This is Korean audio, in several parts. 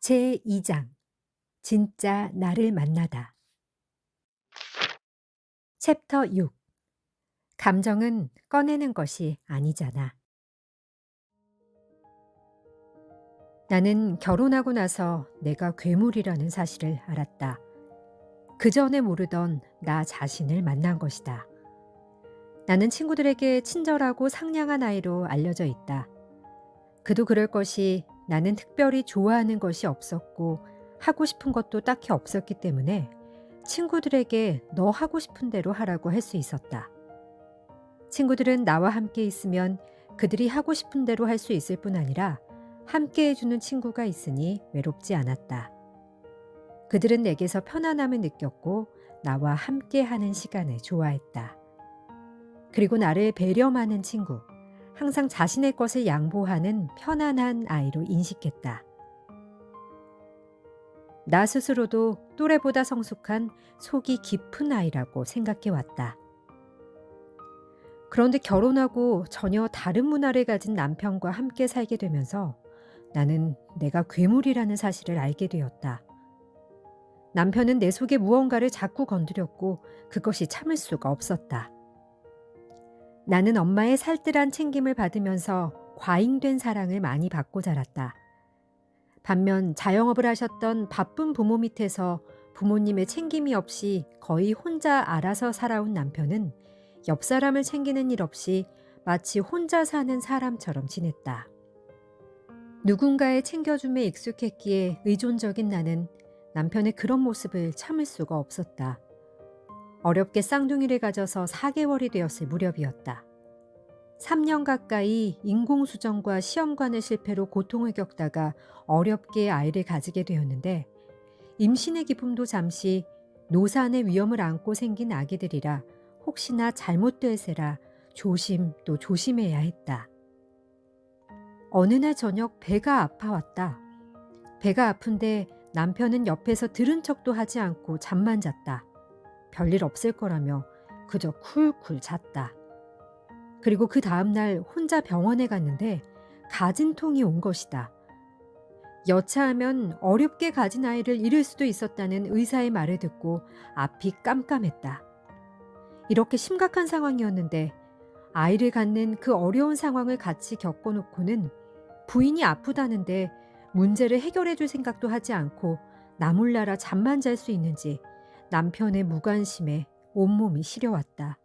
제2장 진짜 나를 만나다. 챕터 6. 감정은 꺼내는 것이 아니잖아. 나는 결혼하고 나서 내가 괴물이라는 사실을 알았다. 그 전에 모르던 나 자신을 만난 것이다. 나는 친구들에게 친절하고 상냥한 아이로 알려져 있다. 그도 그럴 것이 나는 특별히 좋아하는 것이 없었고 하고 싶은 것도 딱히 없었기 때문에 친구들에게 너 하고 싶은 대로 하라고 할 수 있었다. 친구들은 나와 함께 있으면 그들이 하고 싶은 대로 할 수 있을 뿐 아니라 함께 해주는 친구가 있으니 외롭지 않았다. 그들은 내게서 편안함을 느꼈고 나와 함께 하는 시간을 좋아했다. 그리고 나를 배려하는 친구, 항상 자신의 것을 양보하는 편안한 아이로 인식했다. 나 스스로도 또래보다 성숙한 속이 깊은 아이라고 생각해왔다. 그런데 결혼하고 전혀 다른 문화를 가진 남편과 함께 살게 되면서 나는 내가 괴물이라는 사실을 알게 되었다. 남편은 내 속에 무언가를 자꾸 건드렸고 그것이 참을 수가 없었다. 나는 엄마의 살뜰한 챙김을 받으면서 과잉된 사랑을 많이 받고 자랐다. 반면 자영업을 하셨던 바쁜 부모 밑에서 부모님의 챙김이 없이 거의 혼자 알아서 살아온 남편은 옆 사람을 챙기는 일 없이 마치 혼자 사는 사람처럼 지냈다. 누군가의 챙겨줌에 익숙했기에 의존적인 나는 남편의 그런 모습을 참을 수가 없었다. 어렵게 쌍둥이를 가져서 4개월이 되었을 무렵이었다. 3년 가까이 인공수정과 시험관의 실패로 고통을 겪다가 어렵게 아이를 가지게 되었는데 임신의 기쁨도 잠시 노산의 위험을 안고 생긴 아기들이라 혹시나 잘못될세라 조심 또 조심해야 했다. 어느 날 저녁 배가 아파왔다. 배가 아픈데 남편은 옆에서 들은 척도 하지 않고 잠만 잤다. 별일 없을 거라며 그저 쿨쿨 잤다. 그리고 그 다음날 혼자 병원에 갔는데 가진 통이 온 것이다. 여차하면 어렵게 가진 아이를 잃을 수도 있었다는 의사의 말을 듣고 앞이 깜깜했다. 이렇게 심각한 상황이었는데 아이를 갖는 그 어려운 상황을 같이 겪어놓고는 부인이 아프다는데 문제를 해결해 줄 생각도 하지 않고 나 몰라라 잠만 잘 수 있는지 남편의 무관심에 온몸이 시려왔다.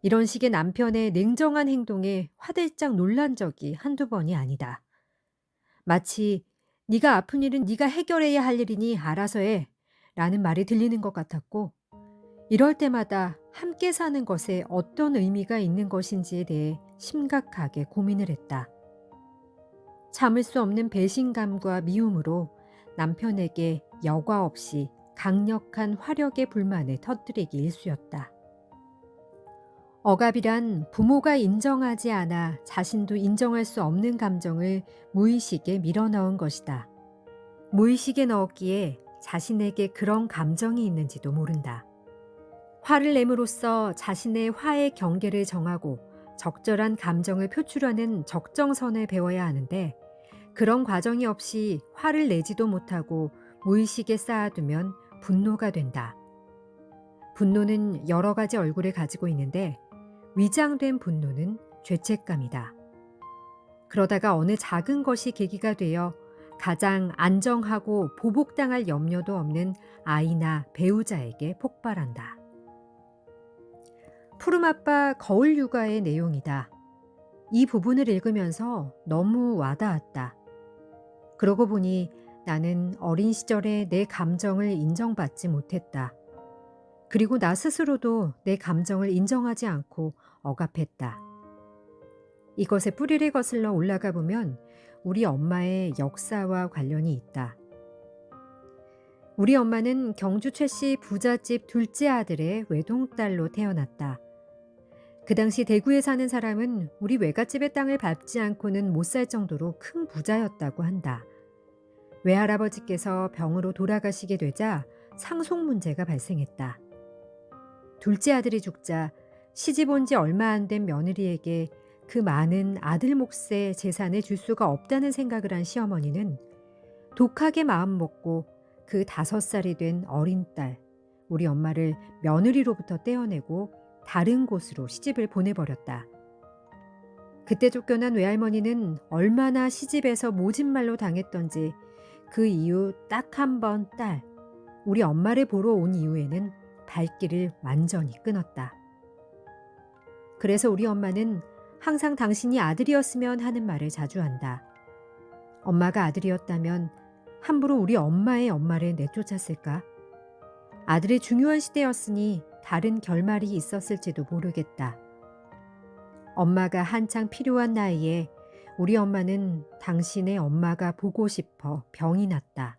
이런 식의 남편의 냉정한 행동에 화들짝 놀란 적이 한두 번이 아니다. 마치 네가 아픈 일은 네가 해결해야 할 일이니 알아서 해 라는 말이 들리는 것 같았고 이럴 때마다 함께 사는 것에 어떤 의미가 있는 것인지에 대해 심각하게 고민을 했다. 참을 수 없는 배신감과 미움으로 남편에게 여과 없이 강력한 화력의 불만을 터뜨리기 일쑤였다. 억압이란 부모가 인정하지 않아 자신도 인정할 수 없는 감정을 무의식에 밀어넣은 것이다. 무의식에 넣었기에 자신에게 그런 감정이 있는지도 모른다. 화를 내므로써 자신의 화의 경계를 정하고 적절한 감정을 표출하는 적정선을 배워야 하는데 그런 과정이 없이 화를 내지도 못하고 무의식에 쌓아두면 분노가 된다. 분노는 여러 가지 얼굴을 가지고 있는데 위장된 분노는 죄책감이다. 그러다가 어느 작은 것이 계기가 되어 가장 안정하고 보복당할 염려도 없는 아이나 배우자에게 폭발한다. 푸르마빠 거울 육아의 내용이다. 이 부분을 읽으면서 너무 와닿았다. 그러고 보니 나는 어린 시절에 내 감정을 인정받지 못했다. 그리고 나 스스로도 내 감정을 인정하지 않고 억압했다. 이것의 뿌리를 거슬러 올라가 보면 우리 엄마의 역사와 관련이 있다. 우리 엄마는 경주 최씨 부잣집 둘째 아들의 외동딸로 태어났다. 그 당시 대구에 사는 사람은 우리 외갓집의 땅을 밟지 않고는 못 살 정도로 큰 부자였다고 한다. 외할아버지께서 병으로 돌아가시게 되자 상속 문제가 발생했다. 둘째 아들이 죽자 시집 온 지 얼마 안 된 며느리에게 그 많은 아들 몫의 재산을 줄 수가 없다는 생각을 한 시어머니는 독하게 마음먹고 그 5살이 된 어린 딸, 우리 엄마를 며느리로부터 떼어내고 다른 곳으로 시집을 보내버렸다. 그때 쫓겨난 외할머니는 얼마나 시집에서 모진말로 당했던지 그 이후 딱 한 번 딸, 우리 엄마를 보러 온 이후에는 발길을 완전히 끊었다. 그래서 우리 엄마는 항상 당신이 아들이었으면 하는 말을 자주 한다. 엄마가 아들이었다면 함부로 우리 엄마의 엄마를 내쫓았을까? 아들의 중요한 시대였으니 다른 결말이 있었을지도 모르겠다. 엄마가 한창 필요한 나이에 우리 엄마는 당신의 엄마가 보고 싶어 병이 났다.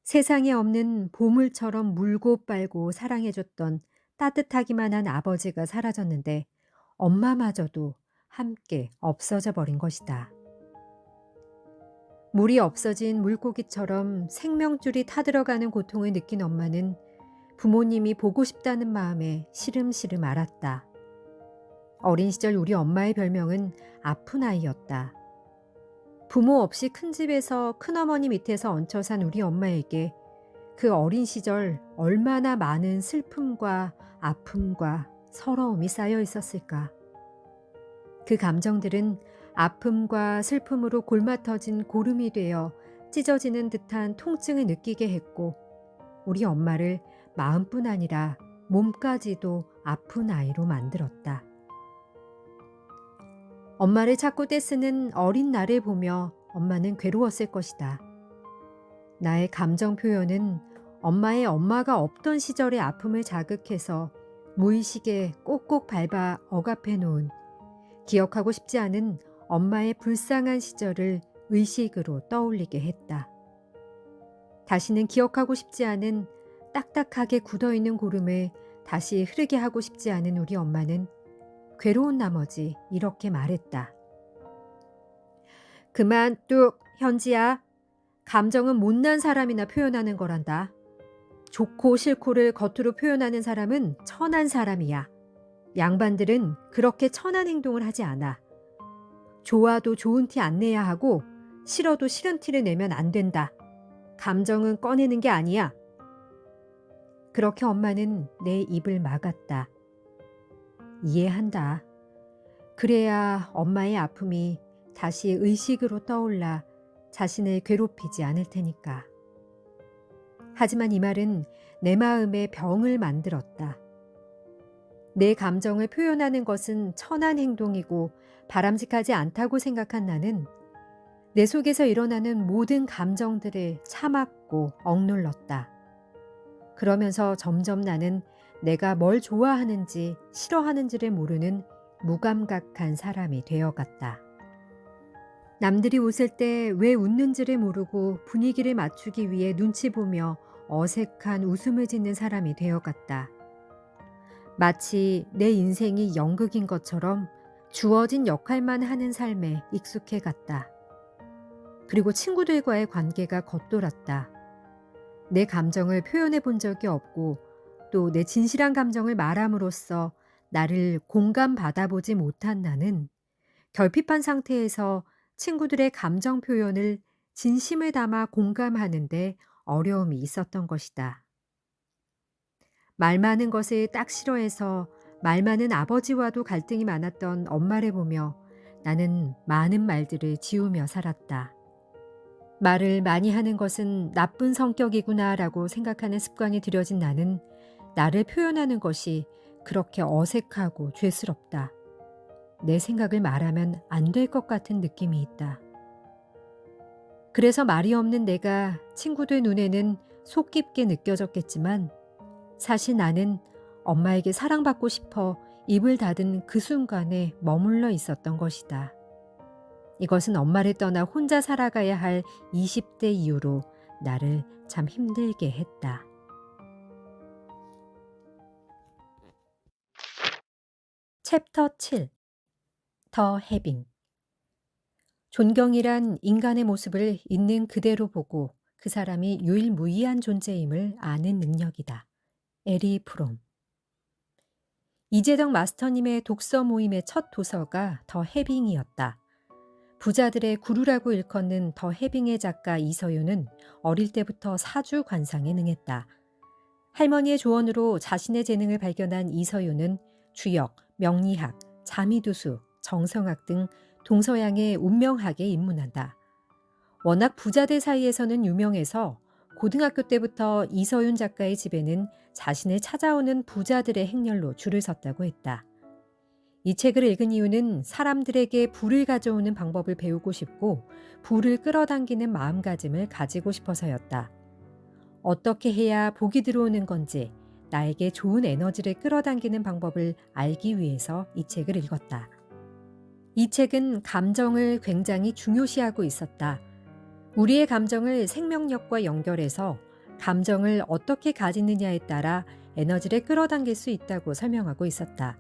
세상에 없는 보물처럼 물고 빨고 사랑해줬던 따뜻하기만 한 아버지가 사라졌는데 엄마마저도 함께 없어져 버린 것이다. 물이 없어진 물고기처럼 생명줄이 타들어가는 고통을 느낀 엄마는 부모님이 보고 싶다는 마음에 시름시름 앓았다. 어린 시절 우리 엄마의 별명은 아픈 아이였다. 부모 없이 큰 집에서 큰어머니 밑에서 얹혀 산 우리 엄마에게 그 어린 시절 얼마나 많은 슬픔과 아픔과 서러움이 쌓여 있었을까. 그 감정들은 아픔과 슬픔으로 골마터진 고름이 되어 찢어지는 듯한 통증을 느끼게 했고 우리 엄마를 마음뿐 아니라 몸까지도 아픈 아이로 만들었다. 엄마를 찾고 떼쓰는 어린 나를 보며 엄마는 괴로웠을 것이다. 나의 감정 표현은 엄마의 엄마가 없던 시절의 아픔을 자극해서 무의식에 꼭꼭 밟아 억압해 놓은 기억하고 싶지 않은 엄마의 불쌍한 시절을 의식으로 떠올리게 했다. 다시는 기억하고 싶지 않은 딱딱하게 굳어있는 고름을 다시 흐르게 하고 싶지 않은 우리 엄마는 괴로운 나머지 이렇게 말했다. 그만 뚝, 현지야. 감정은 못난 사람이나 표현하는 거란다. 좋고 싫고를 겉으로 표현하는 사람은 천한 사람이야. 양반들은 그렇게 천한 행동을 하지 않아. 좋아도 좋은 티 안 내야 하고 싫어도 싫은 티를 내면 안 된다. 감정은 꺼내는 게 아니야. 그렇게 엄마는 내 입을 막았다. 이해한다. 그래야 엄마의 아픔이 다시 의식으로 떠올라 자신을 괴롭히지 않을 테니까. 하지만 이 말은 내 마음에 병을 만들었다. 내 감정을 표현하는 것은 천한 행동이고 바람직하지 않다고 생각한 나는 내 속에서 일어나는 모든 감정들을 참았고 억눌렀다. 그러면서 점점 나는 내가 뭘 좋아하는지 싫어하는지를 모르는 무감각한 사람이 되어갔다. 남들이 웃을 때 왜 웃는지를 모르고 분위기를 맞추기 위해 눈치 보며 어색한 웃음을 짓는 사람이 되어갔다. 마치 내 인생이 연극인 것처럼 주어진 역할만 하는 삶에 익숙해갔다. 그리고 친구들과의 관계가 겉돌았다. 내 감정을 표현해 본 적이 없고 또 내 진실한 감정을 말함으로써 나를 공감받아 보지 못한 나는 결핍한 상태에서 친구들의 감정 표현을 진심을 담아 공감하는데 어려움이 있었던 것이다. 말 많은 것을 딱 싫어해서 말 많은 아버지와도 갈등이 많았던 엄마를 보며 나는 많은 말들을 지우며 살았다. 말을 많이 하는 것은 나쁜 성격이구나라고 생각하는 습관이 들여진 나는 나를 표현하는 것이 그렇게 어색하고 죄스럽다. 내 생각을 말하면 안 될 것 같은 느낌이 있다. 그래서 말이 없는 내가 친구들 눈에는 속 깊게 느껴졌겠지만 사실 나는 엄마에게 사랑받고 싶어 입을 닫은 그 순간에 머물러 있었던 것이다. 이것은 엄마를 떠나 혼자 살아가야 할 20대 이후로 나를 참 힘들게 했다. 챕터 7. 더 해빙. 존경이란 인간의 모습을 있는 그대로 보고 그 사람이 유일무이한 존재임을 아는 능력이다. 에리 프롬. 이재덕 마스터님의 독서 모임의 첫 도서가 더 해빙이었다. 부자들의 구루라고 일컫는 더 해빙의 작가 이서윤은 어릴 때부터 사주 관상에 능했다. 할머니의 조언으로 자신의 재능을 발견한 이서윤은 주역, 명리학, 자미두수, 정성학 등 동서양에 운명학에 입문한다. 워낙 부자들 사이에서는 유명해서 고등학교 때부터 이서윤 작가의 집에는 자신을 찾아오는 부자들의 행렬로 줄을 섰다고 했다. 이 책을 읽은 이유는 사람들에게 부를 가져오는 방법을 배우고 싶고 부를 끌어당기는 마음가짐을 가지고 싶어서였다. 어떻게 해야 복이 들어오는 건지 나에게 좋은 에너지를 끌어당기는 방법을 알기 위해서 이 책을 읽었다. 이 책은 감정을 굉장히 중요시하고 있었다. 우리의 감정을 생명력과 연결해서 감정을 어떻게 가지느냐에 따라 에너지를 끌어당길 수 있다고 설명하고 있었다.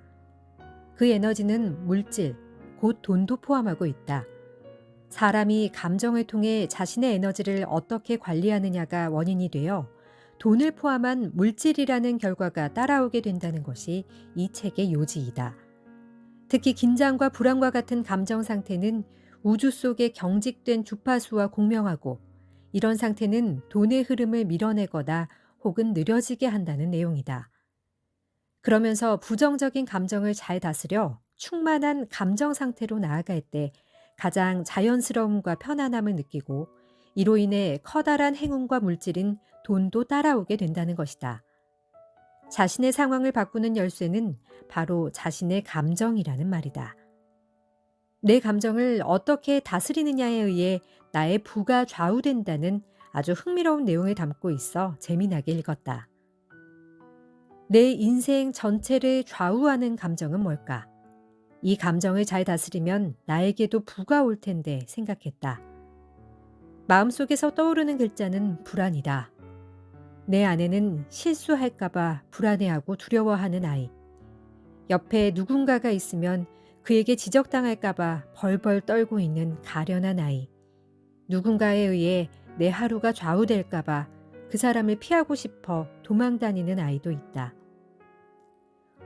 그 에너지는 물질, 곧 돈도 포함하고 있다. 사람이 감정을 통해 자신의 에너지를 어떻게 관리하느냐가 원인이 되어 돈을 포함한 물질이라는 결과가 따라오게 된다는 것이 이 책의 요지이다. 특히 긴장과 불안과 같은 감정 상태는 우주 속에 경직된 주파수와 공명하고 이런 상태는 돈의 흐름을 밀어내거나 혹은 느려지게 한다는 내용이다. 그러면서 부정적인 감정을 잘 다스려 충만한 감정 상태로 나아갈 때 가장 자연스러움과 편안함을 느끼고 이로 인해 커다란 행운과 물질인 돈도 따라오게 된다는 것이다. 자신의 상황을 바꾸는 열쇠는 바로 자신의 감정이라는 말이다. 내 감정을 어떻게 다스리느냐에 의해 나의 부가 좌우된다는 아주 흥미로운 내용을 담고 있어 재미나게 읽었다. 내 인생 전체를 좌우하는 감정은 뭘까? 이 감정을 잘 다스리면 나에게도 부가 올 텐데 생각했다. 마음속에서 떠오르는 글자는 불안이다. 내 안에는 실수할까봐 불안해하고 두려워하는 아이. 옆에 누군가가 있으면 그에게 지적당할까봐 벌벌 떨고 있는 가련한 아이. 누군가에 의해 내 하루가 좌우될까봐 그 사람을 피하고 싶어 도망다니는 아이도 있다.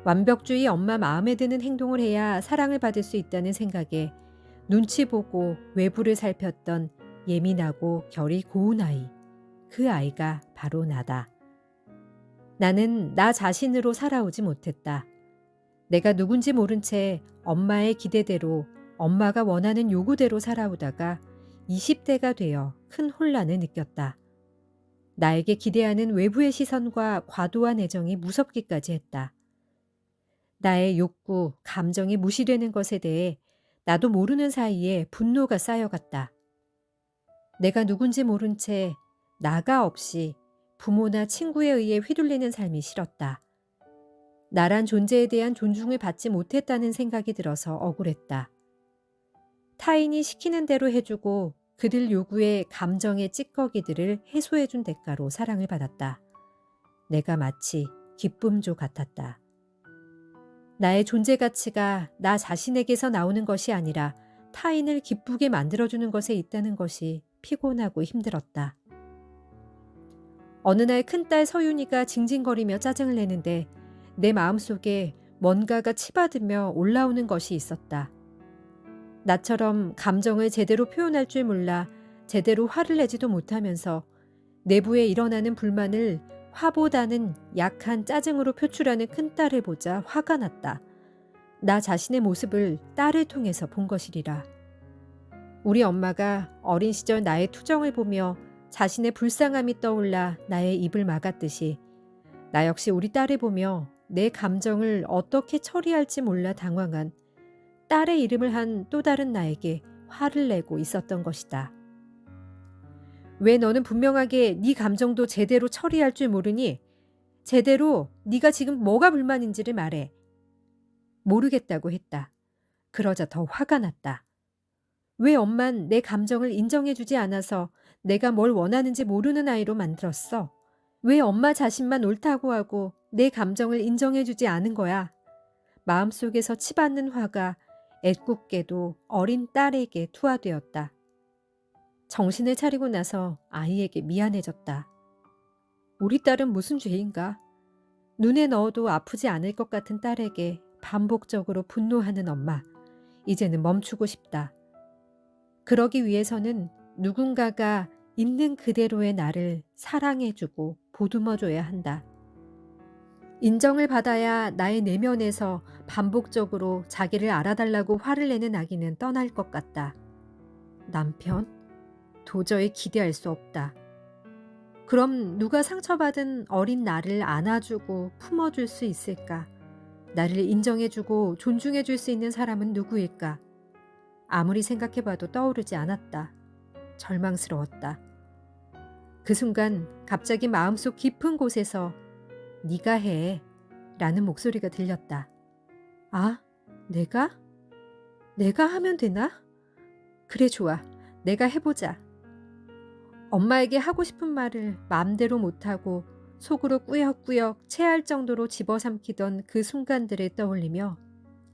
완벽주의 엄마 마음에 드는 행동을 해야 사랑을 받을 수 있다는 생각에 눈치 보고 외부를 살폈던 예민하고 결이 고운 아이. 그 아이가 바로 나다. 나는 나 자신으로 살아오지 못했다. 내가 누군지 모른 채 엄마의 기대대로 엄마가 원하는 요구대로 살아오다가 20대가 되어 큰 혼란을 느꼈다. 나에게 기대하는 외부의 시선과 과도한 애정이 무섭기까지 했다. 나의 욕구, 감정이 무시되는 것에 대해 나도 모르는 사이에 분노가 쌓여갔다. 내가 누군지 모른 채 나가 없이 부모나 친구에 의해 휘둘리는 삶이 싫었다. 나란 존재에 대한 존중을 받지 못했다는 생각이 들어서 억울했다. 타인이 시키는 대로 해주고 그들 요구에 감정의 찌꺼기들을 해소해준 대가로 사랑을 받았다. 내가 마치 기쁨조 같았다. 나의 존재 가치가 나 자신에게서 나오는 것이 아니라 타인을 기쁘게 만들어주는 것에 있다는 것이 피곤하고 힘들었다. 어느 날 큰딸 서윤이가 징징거리며 짜증을 내는데 내 마음속에 뭔가가 치받으며 올라오는 것이 있었다. 나처럼 감정을 제대로 표현할 줄 몰라 제대로 화를 내지도 못하면서 내부에 일어나는 불만을 화보다는 약한 짜증으로 표출하는 큰딸을 보자 화가 났다. 나 자신의 모습을 딸을 통해서 본 것이리라. 우리 엄마가 어린 시절 나의 투정을 보며 자신의 불쌍함이 떠올라 나의 입을 막았듯이 나 역시 우리 딸을 보며 내 감정을 어떻게 처리할지 몰라 당황한 딸의 이름을 한 또 다른 나에게 화를 내고 있었던 것이다. 왜 너는 분명하게 네 감정도 제대로 처리할 줄 모르니? 제대로 네가 지금 뭐가 불만인지를 말해. 모르겠다고 했다. 그러자 더 화가 났다. 왜 엄만 내 감정을 인정해주지 않아서 내가 뭘 원하는지 모르는 아이로 만들었어? 왜 엄마 자신만 옳다고 하고 내 감정을 인정해주지 않은 거야? 마음속에서 치받는 화가 애꿎게도 어린 딸에게 투하되었다. 정신을 차리고 나서 아이에게 미안해졌다. 우리 딸은 무슨 죄인가? 눈에 넣어도 아프지 않을 것 같은 딸에게 반복적으로 분노하는 엄마. 이제는 멈추고 싶다. 그러기 위해서는 누군가가 있는 그대로의 나를 사랑해주고 보듬어줘야 한다. 인정을 받아야 나의 내면에서 반복적으로 자기를 알아달라고 화를 내는 아기는 떠날 것 같다. 남편? 도저히 기대할 수 없다. 그럼 누가 상처받은 어린 나를 안아주고 품어줄 수 있을까? 나를 인정해주고 존중해줄 수 있는 사람은 누구일까? 아무리 생각해봐도 떠오르지 않았다. 절망스러웠다. 그 순간 갑자기 마음속 깊은 곳에서 네가 해 라는 목소리가 들렸다. 아, 내가? 내가 하면 되나? 그래, 좋아. 내가 해보자. 엄마에게 하고 싶은 말을 마음대로 못하고 속으로 꾸역꾸역 체할 정도로 집어삼키던 그 순간들을 떠올리며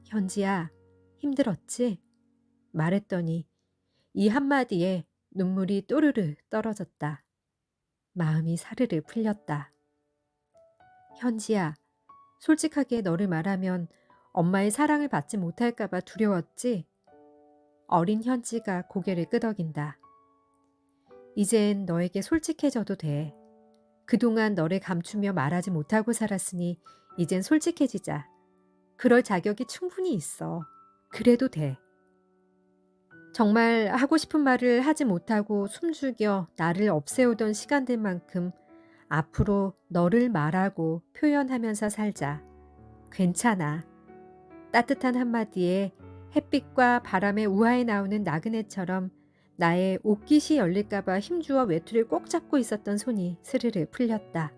현지야, 힘들었지? 말했더니 이 한마디에 눈물이 또르르 떨어졌다. 마음이 사르르 풀렸다. 현지야, 솔직하게 너를 말하면 엄마의 사랑을 받지 못할까봐 두려웠지? 어린 현지가 고개를 끄덕인다. 이젠 너에게 솔직해져도 돼. 그동안 너를 감추며 말하지 못하고 살았으니 이젠 솔직해지자. 그럴 자격이 충분히 있어. 그래도 돼. 정말 하고 싶은 말을 하지 못하고 숨죽여 나를 없애오던 시간들만큼 앞으로 너를 말하고 표현하면서 살자. 괜찮아. 따뜻한 한마디에 햇빛과 바람의 우하에 나오는 나그네처럼 나의 옷깃이 열릴까봐 힘주어 외투를 꼭 잡고 있었던 손이 스르르 풀렸다.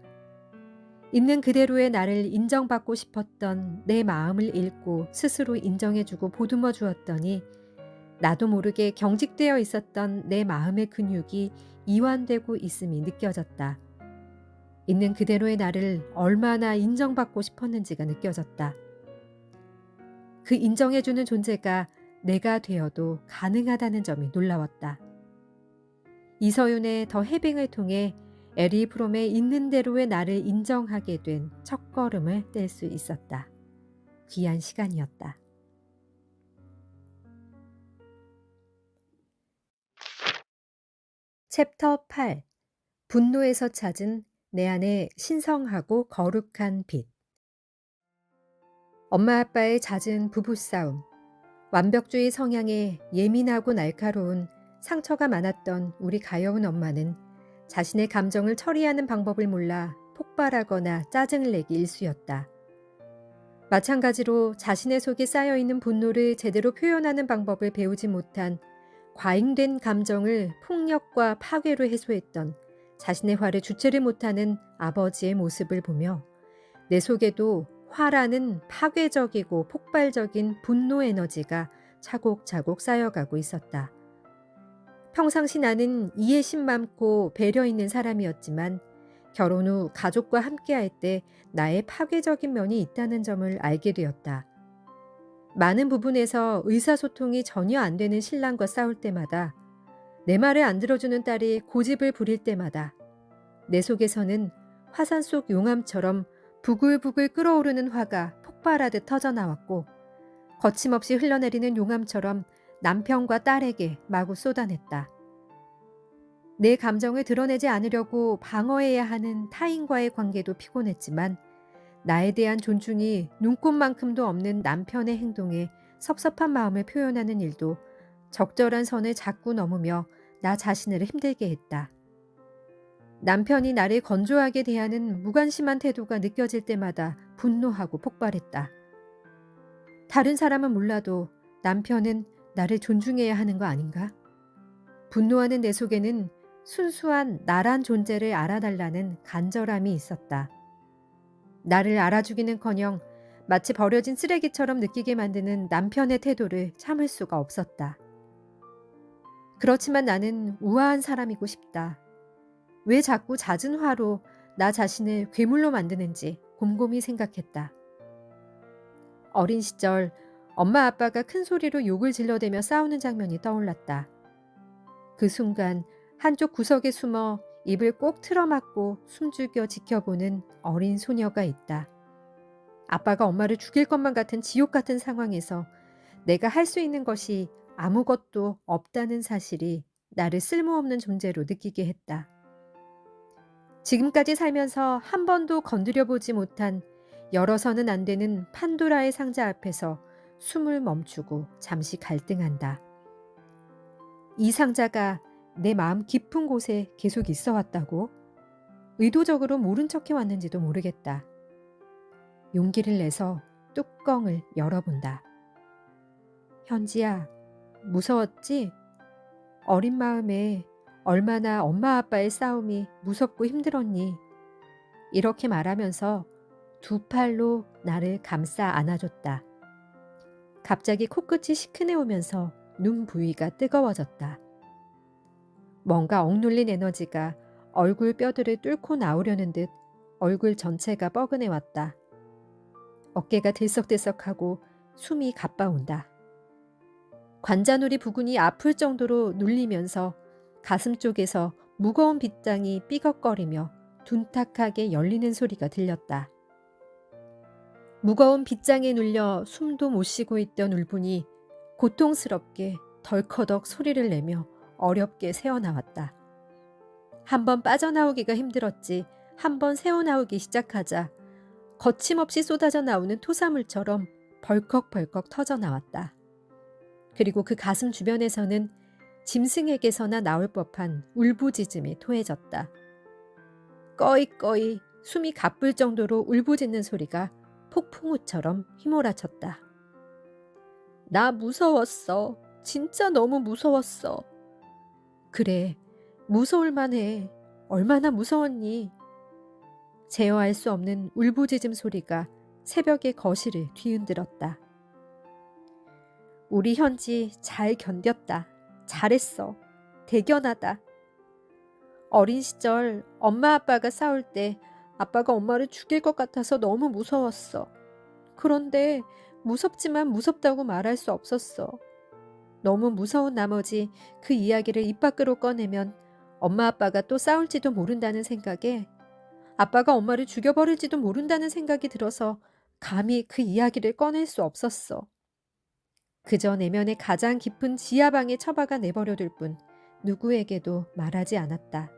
있는 그대로의 나를 인정받고 싶었던 내 마음을 읽고 스스로 인정해주고 보듬어 주었더니 나도 모르게 경직되어 있었던 내 마음의 근육이 이완되고 있음이 느껴졌다. 있는 그대로의 나를 얼마나 인정받고 싶었는지가 느껴졌다. 그 인정해주는 존재가 내가 되어도 가능하다는 점이 놀라웠다. 이서윤의 더 해빙을 통해 에리 프롬의 있는 대로의 나를 인정하게 된 첫걸음을 뗄 수 있었다. 귀한 시간이었다. 챕터 8. 분노에서 찾은 내 안의 신성하고 거룩한 빛. 엄마 아빠의 잦은 부부싸움, 완벽주의 성향에 예민하고 날카로운 상처가 많았던 우리 가여운 엄마는 자신의 감정을 처리하는 방법을 몰라 폭발하거나 짜증을 내기 일쑤였다. 마찬가지로 자신의 속에 쌓여있는 분노를 제대로 표현하는 방법을 배우지 못한 과잉된 감정을 폭력과 파괴로 해소했던 자신의 화를 주체를 못하는 아버지의 모습을 보며 내 속에도 화라는 파괴적이고 폭발적인 분노 에너지가 차곡차곡 쌓여가고 있었다. 평상시 나는 이해심 많고 배려 있는 사람이었지만 결혼 후 가족과 함께할 때 나의 파괴적인 면이 있다는 점을 알게 되었다. 많은 부분에서 의사소통이 전혀 안 되는 신랑과 싸울 때마다, 내 말을 안 들어주는 딸이 고집을 부릴 때마다 내 속에서는 화산 속 용암처럼 부글부글 끓어오르는 화가 폭발하듯 터져나왔고 거침없이 흘러내리는 용암처럼 남편과 딸에게 마구 쏟아냈다. 내 감정을 드러내지 않으려고 방어해야 하는 타인과의 관계도 피곤했지만 나에 대한 존중이 눈꼽만큼도 없는 남편의 행동에 섭섭한 마음을 표현하는 일도 적절한 선을 자꾸 넘으며 나 자신을 힘들게 했다. 남편이 나를 건조하게 대하는 무관심한 태도가 느껴질 때마다 분노하고 폭발했다. 다른 사람은 몰라도 남편은 나를 존중해야 하는 거 아닌가? 분노하는 내 속에는 순수한 나란 존재를 알아달라는 간절함이 있었다. 나를 알아주기는커녕 마치 버려진 쓰레기처럼 느끼게 만드는 남편의 태도를 참을 수가 없었다. 그렇지만 나는 우아한 사람이고 싶다. 왜 자꾸 잦은 화로 나 자신을 괴물로 만드는지 곰곰이 생각했다. 어린 시절 엄마 아빠가 큰 소리로 욕을 질러대며 싸우는 장면이 떠올랐다. 그 순간 한쪽 구석에 숨어 입을 꼭 틀어막고 숨죽여 지켜보는 어린 소녀가 있다. 아빠가 엄마를 죽일 것만 같은 지옥 같은 상황에서 내가 할 수 있는 것이 아무것도 없다는 사실이 나를 쓸모없는 존재로 느끼게 했다. 지금까지 살면서 한 번도 건드려 보지 못한 열어서는 안 되는 판도라의 상자 앞에서 숨을 멈추고 잠시 갈등한다. 이 상자가 내 마음 깊은 곳에 계속 있어 왔다고? 의도적으로 모른 척해 왔는지도 모르겠다. 용기를 내서 뚜껑을 열어본다. 현지야, 무서웠지? 어린 마음에 얼마나 엄마 아빠의 싸움이 무섭고 힘들었니? 이렇게 말하면서 두 팔로 나를 감싸 안아줬다. 갑자기 코끝이 시큰해오면서 눈 부위가 뜨거워졌다. 뭔가 억눌린 에너지가 얼굴 뼈들을 뚫고 나오려는 듯 얼굴 전체가 뻐근해 왔다. 어깨가 들썩들썩하고 숨이 가빠온다. 관자놀이 부근이 아플 정도로 눌리면서 가슴 쪽에서 무거운 빗장이 삐걱거리며 둔탁하게 열리는 소리가 들렸다. 무거운 빗장에 눌려 숨도 못 쉬고 있던 울분이 고통스럽게 덜커덕 소리를 내며 어렵게 새어나왔다. 한번 빠져나오기가 힘들었지 한번 새어나오기 시작하자 거침없이 쏟아져 나오는 토사물처럼 벌컥벌컥 터져나왔다. 그리고 그 가슴 주변에서는 짐승에게서나 나올 법한 울부짖음이 토해졌다. 꺼이꺼이 숨이 가쁠 정도로 울부짖는 소리가 폭풍우처럼 휘몰아쳤다. 나 무서웠어. 진짜 너무 무서웠어. 그래, 무서울만 해. 얼마나 무서웠니? 제어할 수 없는 울부짖음 소리가 새벽의 거실을 뒤흔들었다. 우리 현지 잘 견뎠다. 잘했어. 대견하다. 어린 시절 엄마 아빠가 싸울 때 아빠가 엄마를 죽일 것 같아서 너무 무서웠어. 그런데 무섭지만 무섭다고 말할 수 없었어. 너무 무서운 나머지 그 이야기를 입 밖으로 꺼내면 엄마 아빠가 또 싸울지도 모른다는 생각에 아빠가 엄마를 죽여버릴지도 모른다는 생각이 들어서 감히 그 이야기를 꺼낼 수 없었어. 그저 내면의 가장 깊은 지하방에 처박아 내버려둘 뿐 누구에게도 말하지 않았다.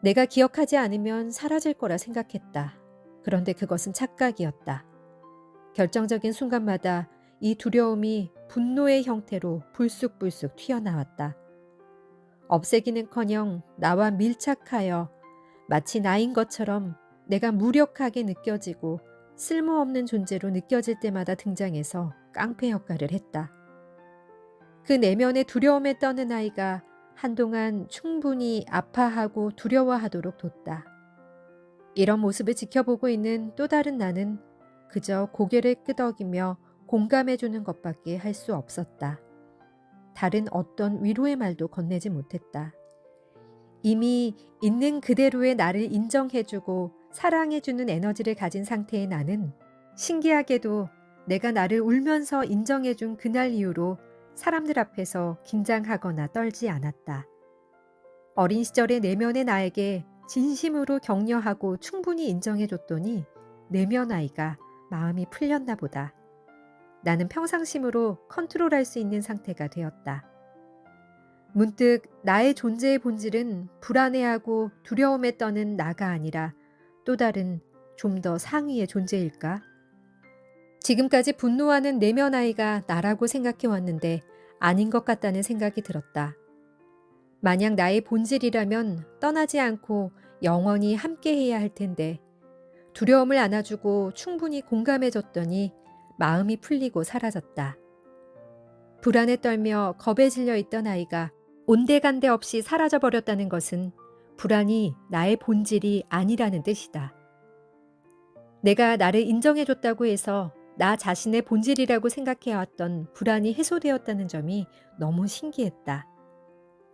내가 기억하지 않으면 사라질 거라 생각했다. 그런데 그것은 착각이었다. 결정적인 순간마다 이 두려움이 분노의 형태로 불쑥불쑥 튀어나왔다. 없애기는커녕 나와 밀착하여 마치 나인 것처럼 내가 무력하게 느껴지고 쓸모없는 존재로 느껴질 때마다 등장해서 깡패 역할을 했다. 그 내면의 두려움에 떠는 아이가 한동안 충분히 아파하고 두려워하도록 뒀다. 이런 모습을 지켜보고 있는 또 다른 나는 그저 고개를 끄덕이며 공감해주는 것밖에 할 수 없었다. 다른 어떤 위로의 말도 건네지 못했다. 이미 있는 그대로의 나를 인정해주고 사랑해주는 에너지를 가진 상태의 나는 신기하게도 내가 나를 울면서 인정해준 그날 이후로 사람들 앞에서 긴장하거나 떨지 않았다. 어린 시절의 내면의 나에게 진심으로 격려하고 충분히 인정해줬더니 내면 아이가 마음이 풀렸나 보다. 나는 평상심으로 컨트롤할 수 있는 상태가 되었다. 문득 나의 존재의 본질은 불안해하고 두려움에 떠는 나가 아니라 또 다른 좀 더 상위의 존재일까? 지금까지 분노하는 내면 아이가 나라고 생각해왔는데 아닌 것 같다는 생각이 들었다. 만약 나의 본질이라면 떠나지 않고 영원히 함께해야 할 텐데 두려움을 안아주고 충분히 공감해줬더니 마음이 풀리고 사라졌다. 불안에 떨며 겁에 질려 있던 아이가 온데간데 없이 사라져버렸다는 것은 불안이 나의 본질이 아니라는 뜻이다. 내가 나를 인정해줬다고 해서 나 자신의 본질이라고 생각해왔던 불안이 해소되었다는 점이 너무 신기했다.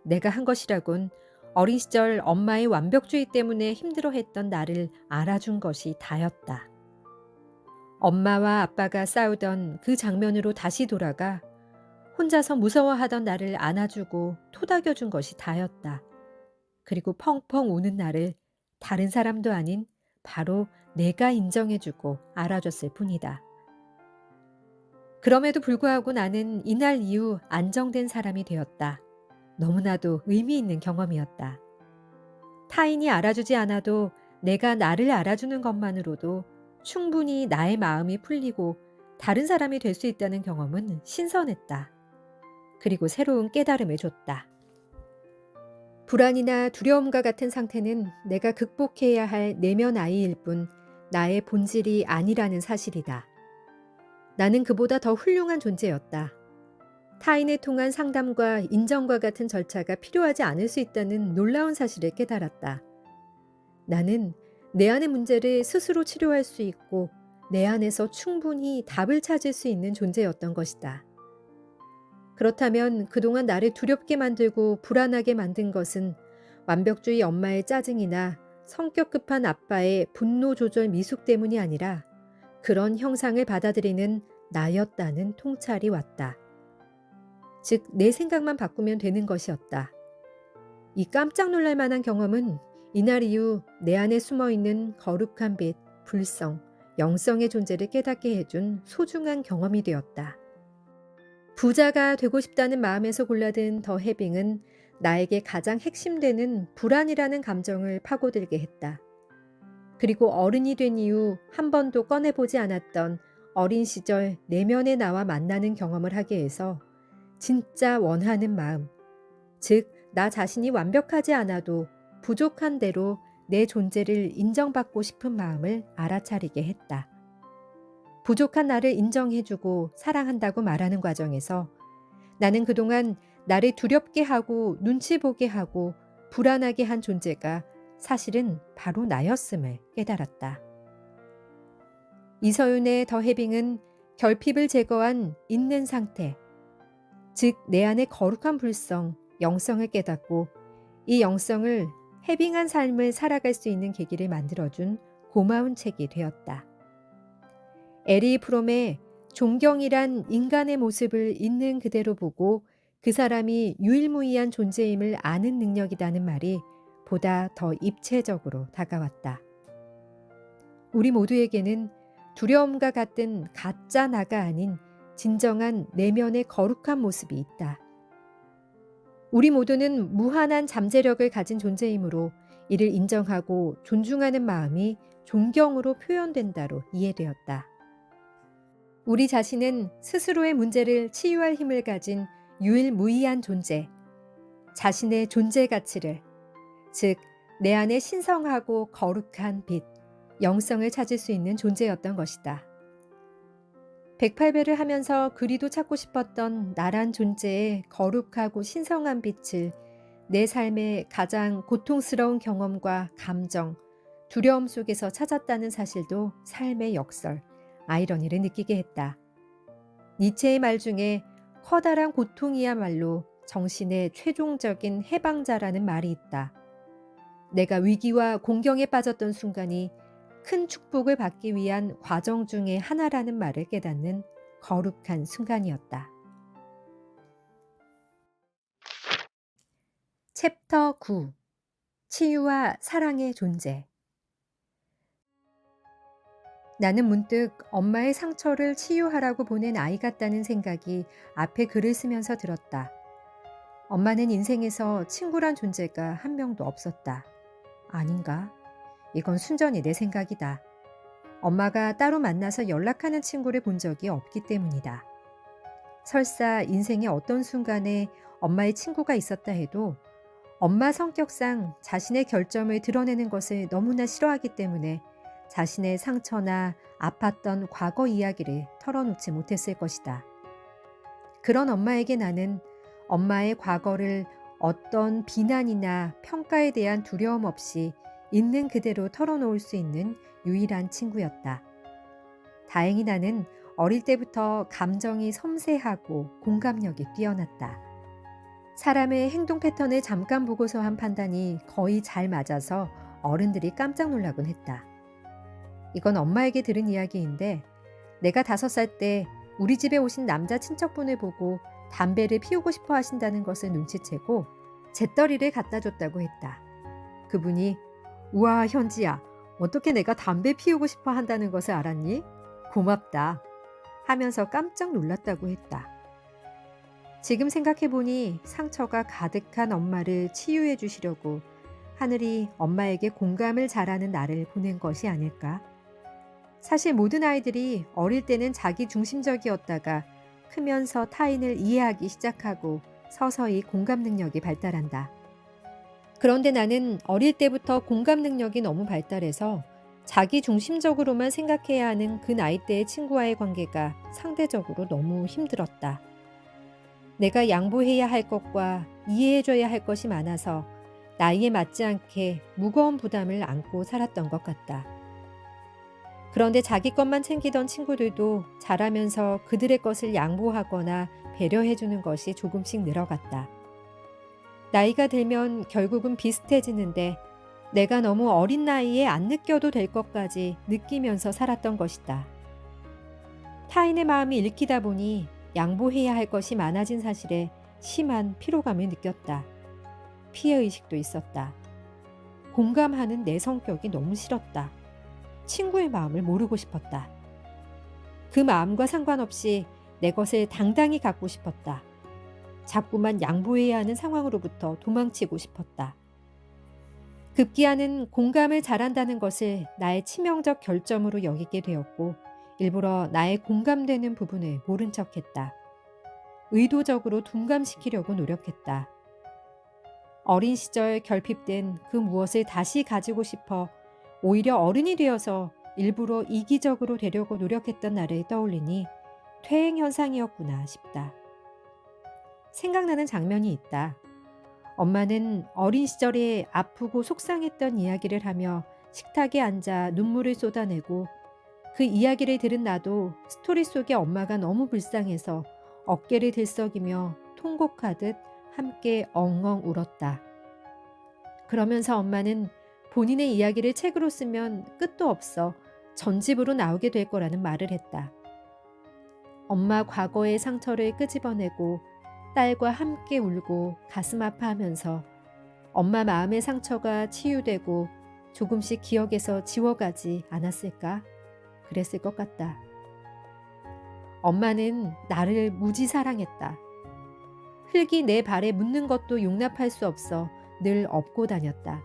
내가 한 것이라곤 어린 시절 엄마의 완벽주의 때문에 힘들어했던 나를 알아준 것이 다였다. 엄마와 아빠가 싸우던 그 장면으로 다시 돌아가 혼자서 무서워하던 나를 안아주고 토닥여준 것이 다였다. 그리고 펑펑 우는 나를 다른 사람도 아닌 바로 내가 인정해주고 알아줬을 뿐이다. 그럼에도 불구하고 나는 이날 이후 안정된 사람이 되었다. 너무나도 의미 있는 경험이었다. 타인이 알아주지 않아도 내가 나를 알아주는 것만으로도 충분히 나의 마음이 풀리고 다른 사람이 될 수 있다는 경험은 신선했다. 그리고 새로운 깨달음을 줬다. 불안이나 두려움과 같은 상태는 내가 극복해야 할 내면 아이일 뿐 나의 본질이 아니라는 사실이다. 나는 그보다 더 훌륭한 존재였다. 타인을 통한 상담과 인정과 같은 절차가 필요하지 않을 수 있다는 놀라운 사실을 깨달았다. 나는 내 안의 문제를 스스로 치료할 수 있고 내 안에서 충분히 답을 찾을 수 있는 존재였던 것이다. 그렇다면 그동안 나를 두렵게 만들고 불안하게 만든 것은 완벽주의 엄마의 짜증이나 성격 급한 아빠의 분노 조절 미숙 때문이 아니라 그런 형상을 받아들이는 나였다는 통찰이 왔다. 즉, 내 생각만 바꾸면 되는 것이었다. 이 깜짝 놀랄 만한 경험은 이날 이후 내 안에 숨어있는 거룩한 빛, 불성, 영성의 존재를 깨닫게 해준 소중한 경험이 되었다. 부자가 되고 싶다는 마음에서 골라든 더 해빙은 나에게 가장 핵심되는 불안이라는 감정을 파고들게 했다. 그리고 어른이 된 이후 한 번도 꺼내보지 않았던 어린 시절 내면의 나와 만나는 경험을 하게 해서 진짜 원하는 마음, 즉 나 자신이 완벽하지 않아도 부족한 대로 내 존재를 인정받고 싶은 마음을 알아차리게 했다. 부족한 나를 인정해주고 사랑한다고 말하는 과정에서 나는 그동안 나를 두렵게 하고 눈치 보게 하고 불안하게 한 존재가 사실은 바로 나였음을 깨달았다. 이서윤의 더 해빙은 결핍을 제거한 있는 상태, 즉 내 안의 거룩한 불성, 영성을 깨닫고 이 영성을 해빙한 삶을 살아갈 수 있는 계기를 만들어준 고마운 책이 되었다. 에리 프롬의 존경이란 인간의 모습을 있는 그대로 보고 그 사람이 유일무이한 존재임을 아는 능력이라는 말이 보다 더 입체적으로 다가왔다. 우리 모두에게는 두려움과 같은 가짜 나가 아닌 진정한 내면의 거룩한 모습이 있다. 우리 모두는 무한한 잠재력을 가진 존재이므로 이를 인정하고 존중하는 마음이 존경으로 표현된다로 이해되었다. 우리 자신은 스스로의 문제를 치유할 힘을 가진 유일무이한 존재, 자신의 존재 가치를, 즉 내 안에 신성하고 거룩한 빛, 영성을 찾을 수 있는 존재였던 것이다. 108배를 하면서 그리도 찾고 싶었던 나란 존재의 거룩하고 신성한 빛을 내 삶의 가장 고통스러운 경험과 감정, 두려움 속에서 찾았다는 사실도 삶의 역설, 아이러니를 느끼게 했다. 니체의 말 중에 커다란 고통이야말로 정신의 최종적인 해방자라는 말이 있다. 내가 위기와 공경에 빠졌던 순간이 큰 축복을 받기 위한 과정 중의 하나라는 말을 깨닫는 거룩한 순간이었다. 챕터 9. 치유와 사랑의 존재. 나는 문득 엄마의 상처를 치유하라고 보낸 아이 같다는 생각이 앞에 글을 쓰면서 들었다. 엄마는 인생에서 친구란 존재가 한 명도 없었다. 아닌가? 이건 순전히 내 생각이다. 엄마가 따로 만나서 연락하는 친구를 본 적이 없기 때문이다. 설사 인생의 어떤 순간에 엄마의 친구가 있었다 해도 엄마 성격상 자신의 결점을 드러내는 것을 너무나 싫어하기 때문에 자신의 상처나 아팠던 과거 이야기를 털어놓지 못했을 것이다. 그런 엄마에게 나는 엄마의 과거를 어떤 비난이나 평가에 대한 두려움 없이 있는 그대로 털어놓을 수 있는 유일한 친구였다. 다행히 나는 어릴 때부터 감정이 섬세하고 공감력이 뛰어났다. 사람의 행동 패턴을 잠깐 보고서 한 판단이 거의 잘 맞아서 어른들이 깜짝 놀라곤 했다. 이건 엄마에게 들은 이야기인데 내가 5살 때 우리 집에 오신 남자 친척분을 보고 담배를 피우고 싶어 하신다는 것을 눈치채고 재떨이를 갖다 줬다고 했다. 그분이 우와 현지야, 어떻게 내가 담배 피우고 싶어 한다는 것을 알았니? 고맙다. 하면서 깜짝 놀랐다고 했다. 지금 생각해보니 상처가 가득한 엄마를 치유해 주시려고 하늘이 엄마에게 공감을 잘하는 나를 보낸 것이 아닐까? 사실 모든 아이들이 어릴 때는 자기 중심적이었다가 크면서 타인을 이해하기 시작하고 서서히 공감 능력이 발달한다. 그런데 나는 어릴 때부터 공감 능력이 너무 발달해서 자기 중심적으로만 생각해야 하는 그 나이대의 친구와의 관계가 상대적으로 너무 힘들었다. 내가 양보해야 할 것과 이해해줘야 할 것이 많아서 나이에 맞지 않게 무거운 부담을 안고 살았던 것 같다. 그런데 자기 것만 챙기던 친구들도 자라면서 그들의 것을 양보하거나 배려해주는 것이 조금씩 늘어갔다. 나이가 들면 결국은 비슷해지는데 내가 너무 어린 나이에 안 느껴도 될 것까지 느끼면서 살았던 것이다. 타인의 마음이 읽히다 보니 양보해야 할 것이 많아진 사실에 심한 피로감을 느꼈다. 피해의식도 있었다. 공감하는 내 성격이 너무 싫었다. 친구의 마음을 모르고 싶었다. 그 마음과 상관없이 내 것을 당당히 갖고 싶었다. 자꾸만 양보해야 하는 상황으로부터 도망치고 싶었다. 급기야는 공감을 잘한다는 것을 나의 치명적 결점으로 여기게 되었고 일부러 나의 공감되는 부분을 모른 척했다. 의도적으로 둔감시키려고 노력했다. 어린 시절 결핍된 그 무엇을 다시 가지고 싶어 오히려 어른이 되어서 일부러 이기적으로 되려고 노력했던 나를 떠올리니 퇴행 현상이었구나 싶다. 생각나는 장면이 있다. 엄마는 어린 시절에 아프고 속상했던 이야기를 하며 식탁에 앉아 눈물을 쏟아내고 그 이야기를 들은 나도 스토리 속의 엄마가 너무 불쌍해서 어깨를 들썩이며 통곡하듯 함께 엉엉 울었다. 그러면서 엄마는 본인의 이야기를 책으로 쓰면 끝도 없어 전집으로 나오게 될 거라는 말을 했다. 엄마 과거의 상처를 끄집어내고 딸과 함께 울고 가슴 아파하면서 엄마 마음의 상처가 치유되고 조금씩 기억에서 지워가지 않았을까? 그랬을 것 같다. 엄마는 나를 무지 사랑했다. 흙이 내 발에 묻는 것도 용납할 수 없어 늘 업고 다녔다.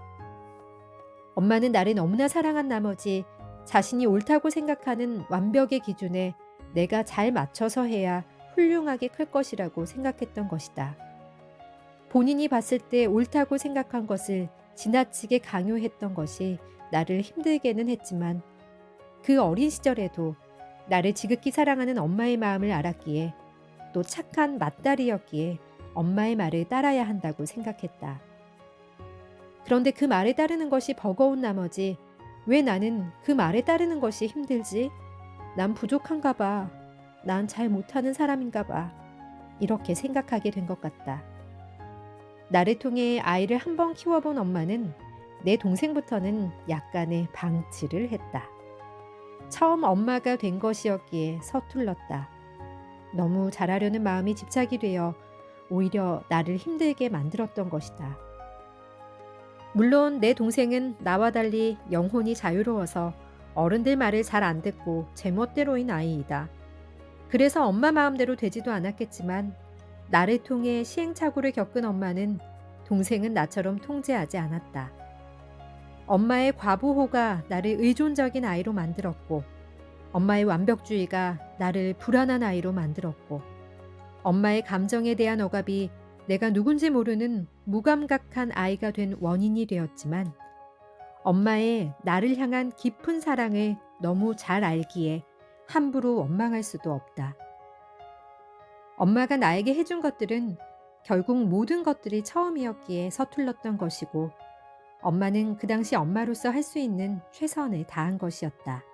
엄마는 나를 너무나 사랑한 나머지 자신이 옳다고 생각하는 완벽의 기준에 내가 잘 맞춰서 해야 훌륭하게 클 것이라고 생각했던 것이다. 본인이 봤을 때 옳다고 생각한 것을 지나치게 강요했던 것이 나를 힘들게는 했지만 그 어린 시절에도 나를 지극히 사랑하는 엄마의 마음을 알았기에 또 착한 맏딸이었기에 엄마의 말을 따라야 한다고 생각했다. 그런데 그 말에 따르는 것이 버거운 나머지 왜 나는 그 말에 따르는 것이 힘들지? 난 부족한가 봐. 난 잘 못하는 사람인가 봐. 이렇게 생각하게 된 것 같다. 나를 통해 아이를 한 번 키워본 엄마는 내 동생부터는 약간의 방치를 했다. 처음 엄마가 된 것이었기에 서툴렀다. 너무 잘하려는 마음이 집착이 되어 오히려 나를 힘들게 만들었던 것이다. 물론 내 동생은 나와 달리 영혼이 자유로워서 어른들 말을 잘 안 듣고 제멋대로인 아이이다. 그래서 엄마 마음대로 되지도 않았겠지만 나를 통해 시행착오를 겪은 엄마는 동생은 나처럼 통제하지 않았다. 엄마의 과보호가 나를 의존적인 아이로 만들었고 엄마의 완벽주의가 나를 불안한 아이로 만들었고 엄마의 감정에 대한 억압이 내가 누군지 모르는 무감각한 아이가 된 원인이 되었지만 엄마의 나를 향한 깊은 사랑을 너무 잘 알기에 함부로 원망할 수도 없다. 엄마가 나에게 해준 것들은 결국 모든 것들이 처음이었기에 서툴렀던 것이고 엄마는 그 당시 엄마로서 할 수 있는 최선을 다한 것이었다.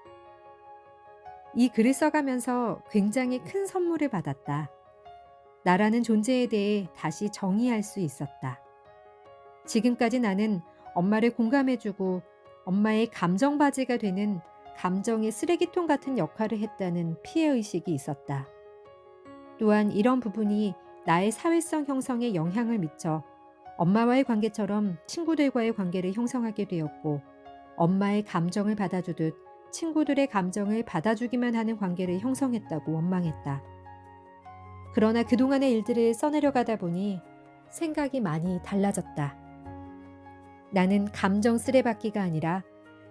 이 글을 써가면서 굉장히 큰 선물을 받았다. 나라는 존재에 대해 다시 정의할 수 있었다. 지금까지 나는 엄마를 공감해주고 엄마의 감정바지가 되는 감정의 쓰레기통 같은 역할을 했다는 피해의식이 있었다. 또한 이런 부분이 나의 사회성 형성에 영향을 미쳐 엄마와의 관계처럼 친구들과의 관계를 형성하게 되었고 엄마의 감정을 받아주듯 친구들의 감정을 받아주기만 하는 관계를 형성했다고 원망했다. 그러나 그동안의 일들을 써내려가다 보니 생각이 많이 달라졌다. 나는 감정 쓰레받기가 아니라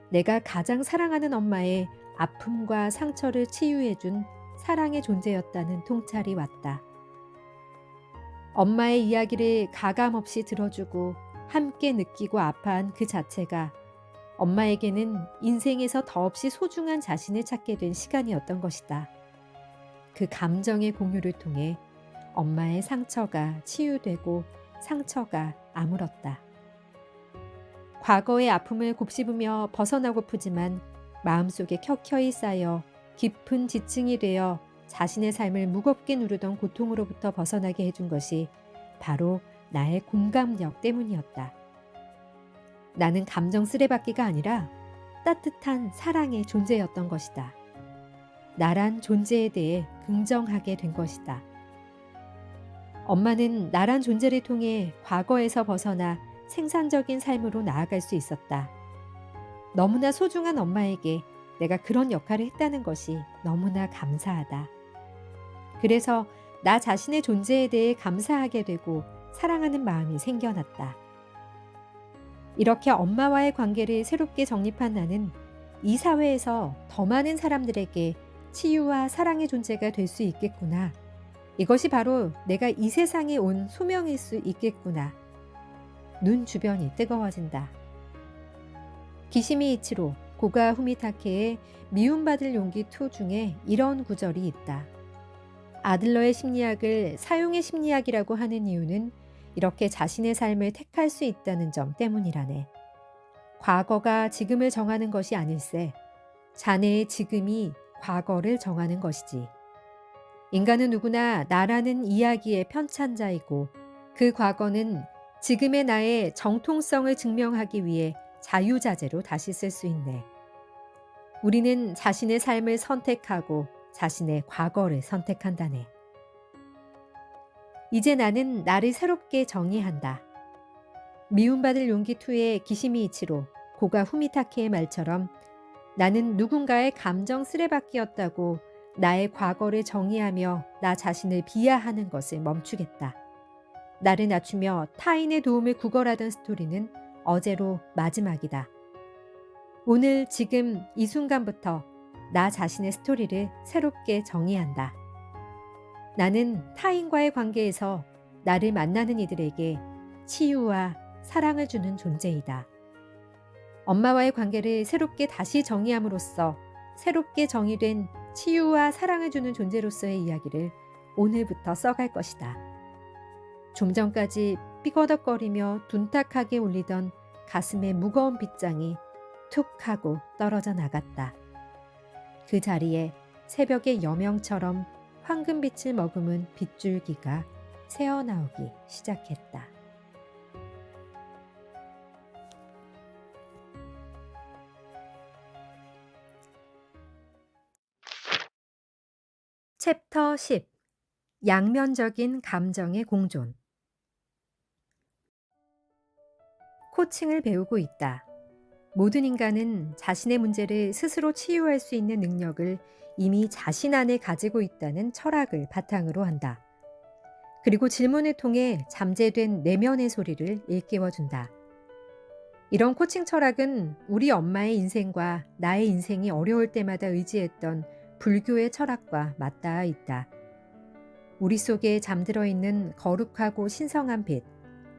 내가 가장 사랑하는 엄마의 아픔과 상처를 치유해준 사랑의 존재였다는 통찰이 왔다. 엄마의 이야기를 가감없이 들어주고 함께 느끼고 아파한 그 자체가 엄마에게는 인생에서 더없이 소중한 자신을 찾게 된 시간이었던 것이다. 그 감정의 공유를 통해 엄마의 상처가 치유되고 상처가 아물었다. 과거의 아픔을 곱씹으며 벗어나고프지만 마음속에 켜켜이 쌓여 깊은 지층이 되어 자신의 삶을 무겁게 누르던 고통으로부터 벗어나게 해준 것이 바로 나의 공감력 때문이었다. 나는 감정 쓰레받기가 아니라 따뜻한 사랑의 존재였던 것이다. 나란 존재에 대해 긍정하게 된 것이다. 엄마는 나란 존재를 통해 과거에서 벗어나 생산적인 삶으로 나아갈 수 있었다. 너무나 소중한 엄마에게 내가 그런 역할을 했다는 것이 너무나 감사하다. 그래서 나 자신의 존재에 대해 감사하게 되고 사랑하는 마음이 생겨났다. 이렇게 엄마와의 관계를 새롭게 정립한 나는 이 사회에서 더 많은 사람들에게 치유와 사랑의 존재가 될 수 있겠구나. 이것이 바로 내가 이 세상에 온 소명일 수 있겠구나. 눈 주변이 뜨거워진다. 기시미 이치로 고가 후미타케의 미움받을 용기 2 중에 이런 구절이 있다. 아들러의 심리학을 사용의 심리학이라고 하는 이유는 이렇게 자신의 삶을 택할 수 있다는 점 때문이라네. 과거가 지금을 정하는 것이 아닐세. 자네의 지금이 과거를 정하는 것이지. 인간은 누구나 나라는 이야기의 편찬자이고 그 과거는 지금의 나의 정통성을 증명하기 위해 자유자재로 다시 쓸 수 있네. 우리는 자신의 삶을 선택하고 자신의 과거를 선택한다네. 이제 나는 나를 새롭게 정의한다. 미움받을 용기 2의 기시미 이치로 고가 후미타케의 말처럼 나는 누군가의 감정 쓰레받기였다고 나의 과거를 정의하며 나 자신을 비하하는 것을 멈추겠다. 나를 낮추며 타인의 도움을 구걸하던 스토리는 어제로 마지막이다. 오늘 지금 이 순간부터 나 자신의 스토리를 새롭게 정의한다. 나는 타인과의 관계에서 나를 만나는 이들에게 치유와 사랑을 주는 존재이다. 엄마와의 관계를 새롭게 다시 정의함으로써 새롭게 정의된 치유와 사랑을 주는 존재로서의 이야기를 오늘부터 써갈 것이다. 좀 전까지 삐거덕거리며 둔탁하게 울리던 가슴의 무거운 빗장이 툭 하고 떨어져 나갔다. 그 자리에 새벽의 여명처럼 황금빛을 머금은 빗줄기가 새어나오기 시작했다. 챕터 10. 양면적인 감정의 공존. 코칭을 배우고 있다. 모든 인간은 자신의 문제를 스스로 치유할 수 있는 능력을 이미 자신 안에 가지고 있다는 철학을 바탕으로 한다. 그리고 질문을 통해 잠재된 내면의 소리를 일깨워준다. 이런 코칭 철학은 우리 엄마의 인생과 나의 인생이 어려울 때마다 의지했던 불교의 철학과 맞닿아 있다. 우리 속에 잠들어 있는 거룩하고 신성한 빛,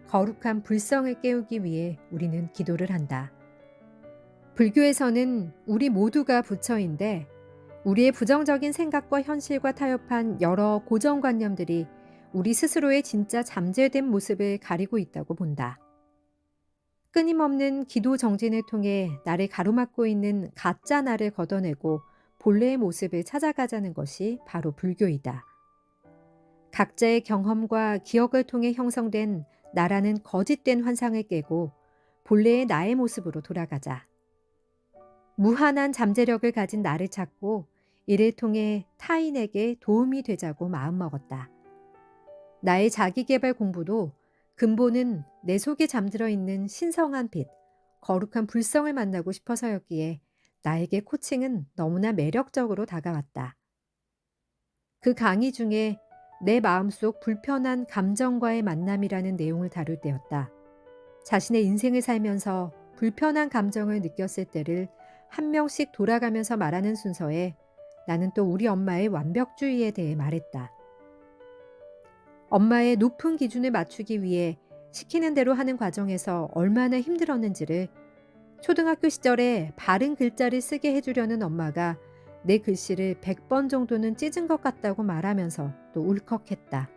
거룩한 불성을 깨우기 위해 우리는 기도를 한다. 불교에서는 우리 모두가 부처인데 우리의 부정적인 생각과 현실과 타협한 여러 고정관념들이 우리 스스로의 진짜 잠재된 모습을 가리고 있다고 본다. 끊임없는 기도 정진을 통해 나를 가로막고 있는 가짜 나를 걷어내고 본래의 모습을 찾아가자는 것이 바로 불교이다. 각자의 경험과 기억을 통해 형성된 나라는 거짓된 환상을 깨고 본래의 나의 모습으로 돌아가자. 무한한 잠재력을 가진 나를 찾고 이를 통해 타인에게 도움이 되자고 마음먹었다. 나의 자기개발 공부도 근본은 내 속에 잠들어 있는 신성한 빛, 거룩한 불성을 만나고 싶어서였기에 나에게 코칭은 너무나 매력적으로 다가왔다. 그 강의 중에 내 마음속 불편한 감정과의 만남이라는 내용을 다룰 때였다. 자신의 인생을 살면서 불편한 감정을 느꼈을 때를 한 명씩 돌아가면서 말하는 순서에 나는 또 우리 엄마의 완벽주의에 대해 말했다. 엄마의 높은 기준을 맞추기 위해 시키는 대로 하는 과정에서 얼마나 힘들었는지를 초등학교 시절에 바른 글자를 쓰게 해주려는 엄마가 내 글씨를 100번 정도는 찢은 것 같다고 말하면서 또 울컥했다.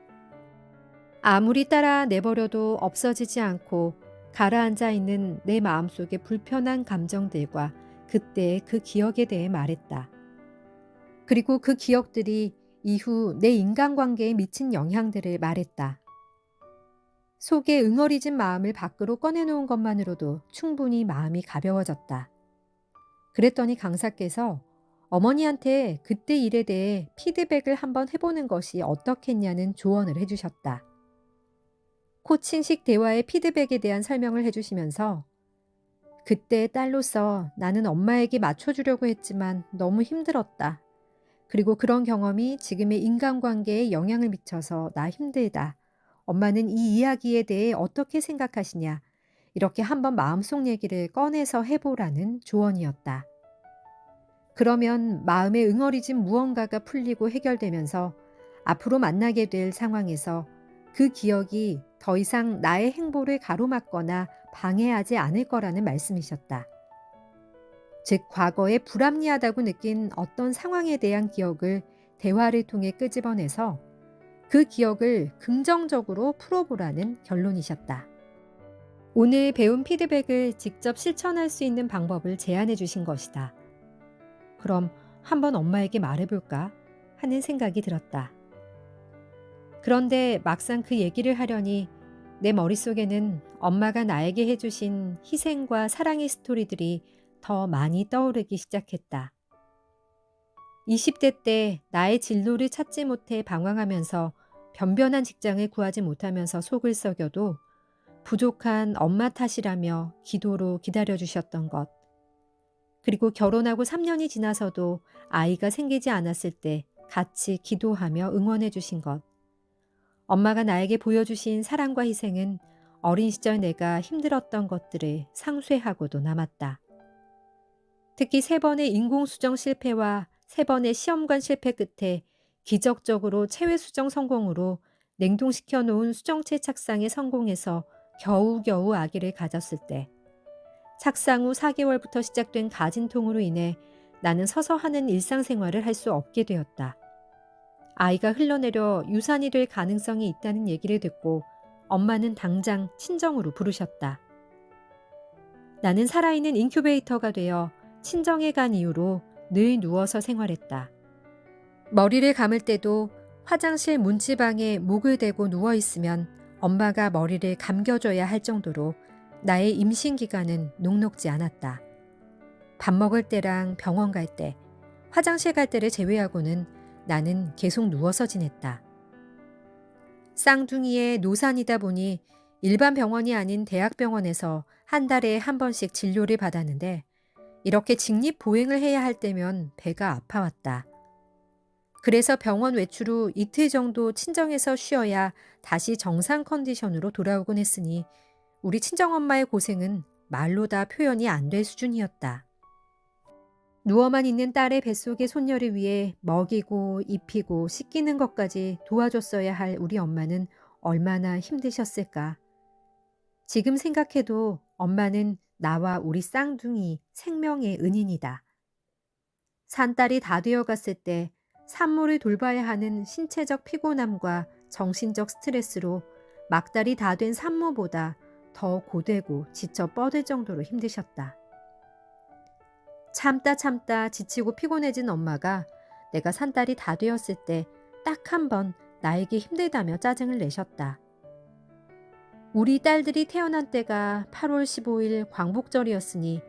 아무리 따라 내버려도 없어지지 않고 가라앉아 있는 내 마음속의 불편한 감정들과 그때의 그 기억에 대해 말했다. 그리고 그 기억들이 이후 내 인간관계에 미친 영향들을 말했다. 속에 응어리진 마음을 밖으로 꺼내놓은 것만으로도 충분히 마음이 가벼워졌다. 그랬더니 강사께서 어머니한테 그때 일에 대해 피드백을 한번 해보는 것이 어떻겠냐는 조언을 해주셨다. 코칭식 대화의 피드백에 대한 설명을 해주시면서 그때 딸로서 나는 엄마에게 맞춰주려고 했지만 너무 힘들었다. 그리고 그런 경험이 지금의 인간관계에 영향을 미쳐서 나 힘들다. 엄마는 이 이야기에 대해 어떻게 생각하시냐. 이렇게 한번 마음속 얘기를 꺼내서 해보라는 조언이었다. 그러면 마음에 응어리진 무언가가 풀리고 해결되면서 앞으로 만나게 될 상황에서 그 기억이 더 이상 나의 행보를 가로막거나 방해하지 않을 거라는 말씀이셨다. 즉, 과거에 불합리하다고 느낀 어떤 상황에 대한 기억을 대화를 통해 끄집어내서 그 기억을 긍정적으로 풀어보라는 결론이셨다. 오늘 배운 피드백을 직접 실천할 수 있는 방법을 제안해 주신 것이다. 그럼 한번 엄마에게 말해볼까 하는 생각이 들었다. 그런데 막상 그 얘기를 하려니 내 머릿속에는 엄마가 나에게 해주신 희생과 사랑의 스토리들이 더 많이 떠오르기 시작했다. 20대 때 나의 진로를 찾지 못해 방황하면서 변변한 직장을 구하지 못하면서 속을 썩여도 부족한 엄마 탓이라며 기도로 기다려주셨던 것. 그리고 결혼하고 3년이 지나서도 아이가 생기지 않았을 때 같이 기도하며 응원해 주신 것. 엄마가 나에게 보여주신 사랑과 희생은 어린 시절 내가 힘들었던 것들을 상쇄하고도 남았다. 특히 3번의 인공수정 실패와 3번의 시험관 실패 끝에 기적적으로 체외 수정 성공으로 냉동시켜 놓은 수정체 착상에 성공해서 겨우겨우 아기를 가졌을 때, 착상 후 4개월부터 시작된 가진통으로 인해 나는 서서 하는 일상생활을 할 수 없게 되었다. 아이가 흘러내려 유산이 될 가능성이 있다는 얘기를 듣고 엄마는 당장 친정으로 부르셨다. 나는 살아있는 인큐베이터가 되어 친정에 간 이후로 늘 누워서 생활했다. 머리를 감을 때도 화장실 문지방에 목을 대고 누워있으면 엄마가 머리를 감겨줘야 할 정도로 나의 임신 기간은 녹록지 않았다. 밥 먹을 때랑 병원 갈 때, 화장실 갈 때를 제외하고는 나는 계속 누워서 지냈다. 쌍둥이의 노산이다 보니 일반 병원이 아닌 대학병원에서 한 달에 한 번씩 진료를 받았는데 이렇게 직립보행을 해야 할 때면 배가 아파왔다. 그래서 병원 외출 후 이틀 정도 친정에서 쉬어야 다시 정상 컨디션으로 돌아오곤 했으니 우리 친정엄마의 고생은 말로 다 표현이 안 될 수준이었다. 누워만 있는 딸의 뱃속의 손녀를 위해 먹이고 입히고 씻기는 것까지 도와줬어야 할 우리 엄마는 얼마나 힘드셨을까. 지금 생각해도 엄마는 나와 우리 쌍둥이 생명의 은인이다. 산딸이 다 되어갔을 때 산모를 돌봐야 하는 신체적 피곤함과 정신적 스트레스로 막달이 다 된 산모보다 더 고되고 지쳐 뻗을 정도로 힘드셨다. 참다 지치고 피곤해진 엄마가 내가 산딸이 다 되었을 때 딱 한 번 나에게 힘들다며 짜증을 내셨다. 우리 딸들이 태어난 때가 8월 15일 광복절이었으니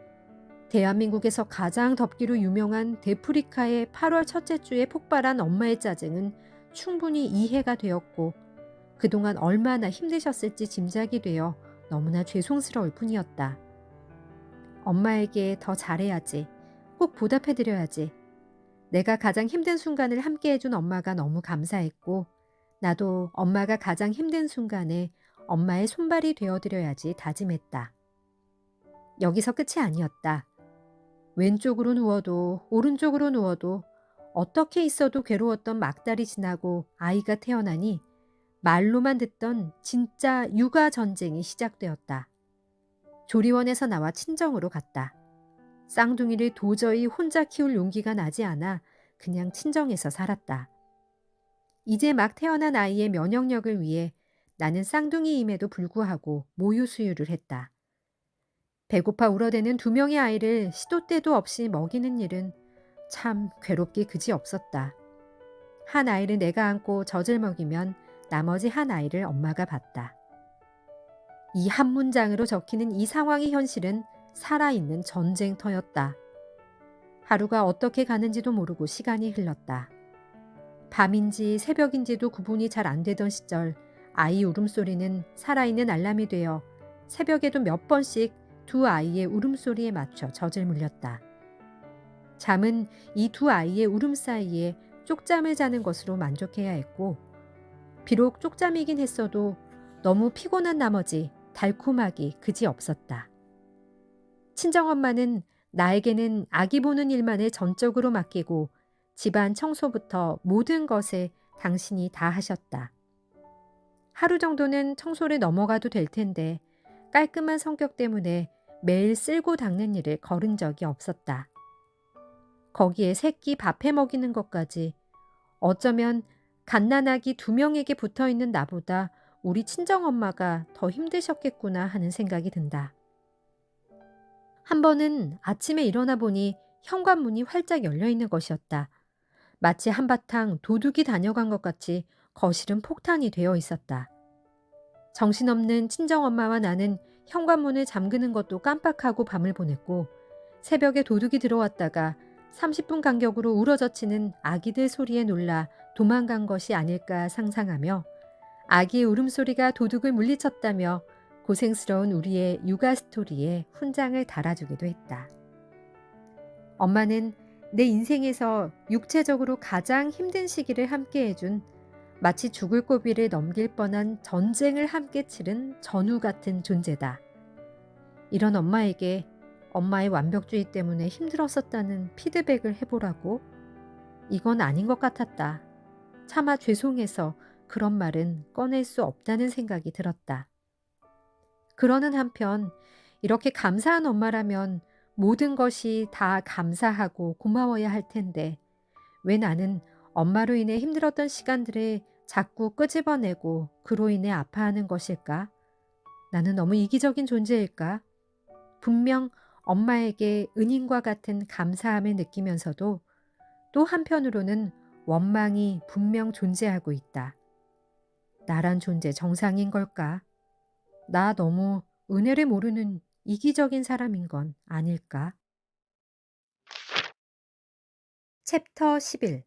대한민국에서 가장 덥기로 유명한 데프리카의 8월 첫째 주에 폭발한 엄마의 짜증은 충분히 이해가 되었고 그동안 얼마나 힘드셨을지 짐작이 되어 너무나 죄송스러울 뿐이었다. 엄마에게 더 잘해야지. 꼭 보답해드려야지. 내가 가장 힘든 순간을 함께 해준 엄마가 너무 감사했고, 나도 엄마가 가장 힘든 순간에 엄마의 손발이 되어드려야지 다짐했다. 여기서 끝이 아니었다. 왼쪽으로 누워도 오른쪽으로 누워도 어떻게 있어도 괴로웠던 막달이 지나고 아이가 태어나니 말로만 듣던 진짜 육아 전쟁이 시작되었다. 조리원에서 나와 친정으로 갔다. 쌍둥이를 도저히 혼자 키울 용기가 나지 않아 그냥 친정에서 살았다. 이제 막 태어난 아이의 면역력을 위해 나는 쌍둥이임에도 불구하고 모유 수유를 했다. 배고파 울어대는 2명의 아이를 시도 때도 없이 먹이는 일은 참 괴롭기 그지없었다. 한 아이를 내가 안고 젖을 먹이면 나머지 한 아이를 엄마가 봤다. 이 한 문장으로 적히는 이 상황의 현실은 살아있는 전쟁터였다. 하루가 어떻게 가는지도 모르고 시간이 흘렀다. 밤인지 새벽인지도 구분이 잘 안 되던 시절 아이 울음소리는 살아있는 알람이 되어 새벽에도 몇 번씩 2 아이의 울음소리에 맞춰 젖을 물렸다. 잠은 이 2 아이의 울음 사이에 쪽잠을 자는 것으로 만족해야 했고, 비록 쪽잠이긴 했어도 너무 피곤한 나머지 달콤하기 그지없었다. 친정엄마는 나에게는 아기 보는 일만을 전적으로 맡기고 집안 청소부터 모든 것을 당신이 다 하셨다. 하루 정도는 청소를 넘어가도 될 텐데 깔끔한 성격 때문에 매일 쓸고 닦는 일을 거른 적이 없었다. 거기에 새끼 밥해 먹이는 것까지 어쩌면 갓난아기 2명에게 붙어있는 나보다 우리 친정엄마가 더 힘드셨겠구나 하는 생각이 든다. 한 번은 아침에 일어나 보니 현관문이 활짝 열려있는 것이었다. 마치 한바탕 도둑이 다녀간 것 같이 거실은 폭탄이 되어 있었다. 정신없는 친정엄마와 나는 현관문을 잠그는 것도 깜빡하고 밤을 보냈고, 새벽에 도둑이 들어왔다가 30분 간격으로 우러젖히는 아기들 소리에 놀라 도망간 것이 아닐까 상상하며 아기의 울음소리가 도둑을 물리쳤다며 고생스러운 우리의 육아 스토리에 훈장을 달아주기도 했다. 엄마는 내 인생에서 육체적으로 가장 힘든 시기를 함께 해준, 마치 죽을 고비를 넘길 뻔한 전쟁을 함께 치른 전우 같은 존재다. 이런 엄마에게 엄마의 완벽주의 때문에 힘들었었다는 피드백을 해보라고? 이건 아닌 것 같았다. 차마 죄송해서 그런 말은 꺼낼 수 없다는 생각이 들었다. 그러는 한편 이렇게 감사한 엄마라면 모든 것이 다 감사하고 고마워야 할 텐데 왜 나는 엄마로 인해 힘들었던 시간들을 자꾸 끄집어내고 그로 인해 아파하는 것일까? 나는 너무 이기적인 존재일까? 분명 엄마에게 은인과 같은 감사함을 느끼면서도 또 한편으로는 원망이 분명 존재하고 있다. 나란 존재 정상인 걸까? 나 너무 은혜를 모르는 이기적인 사람인 건 아닐까? 챕터 11.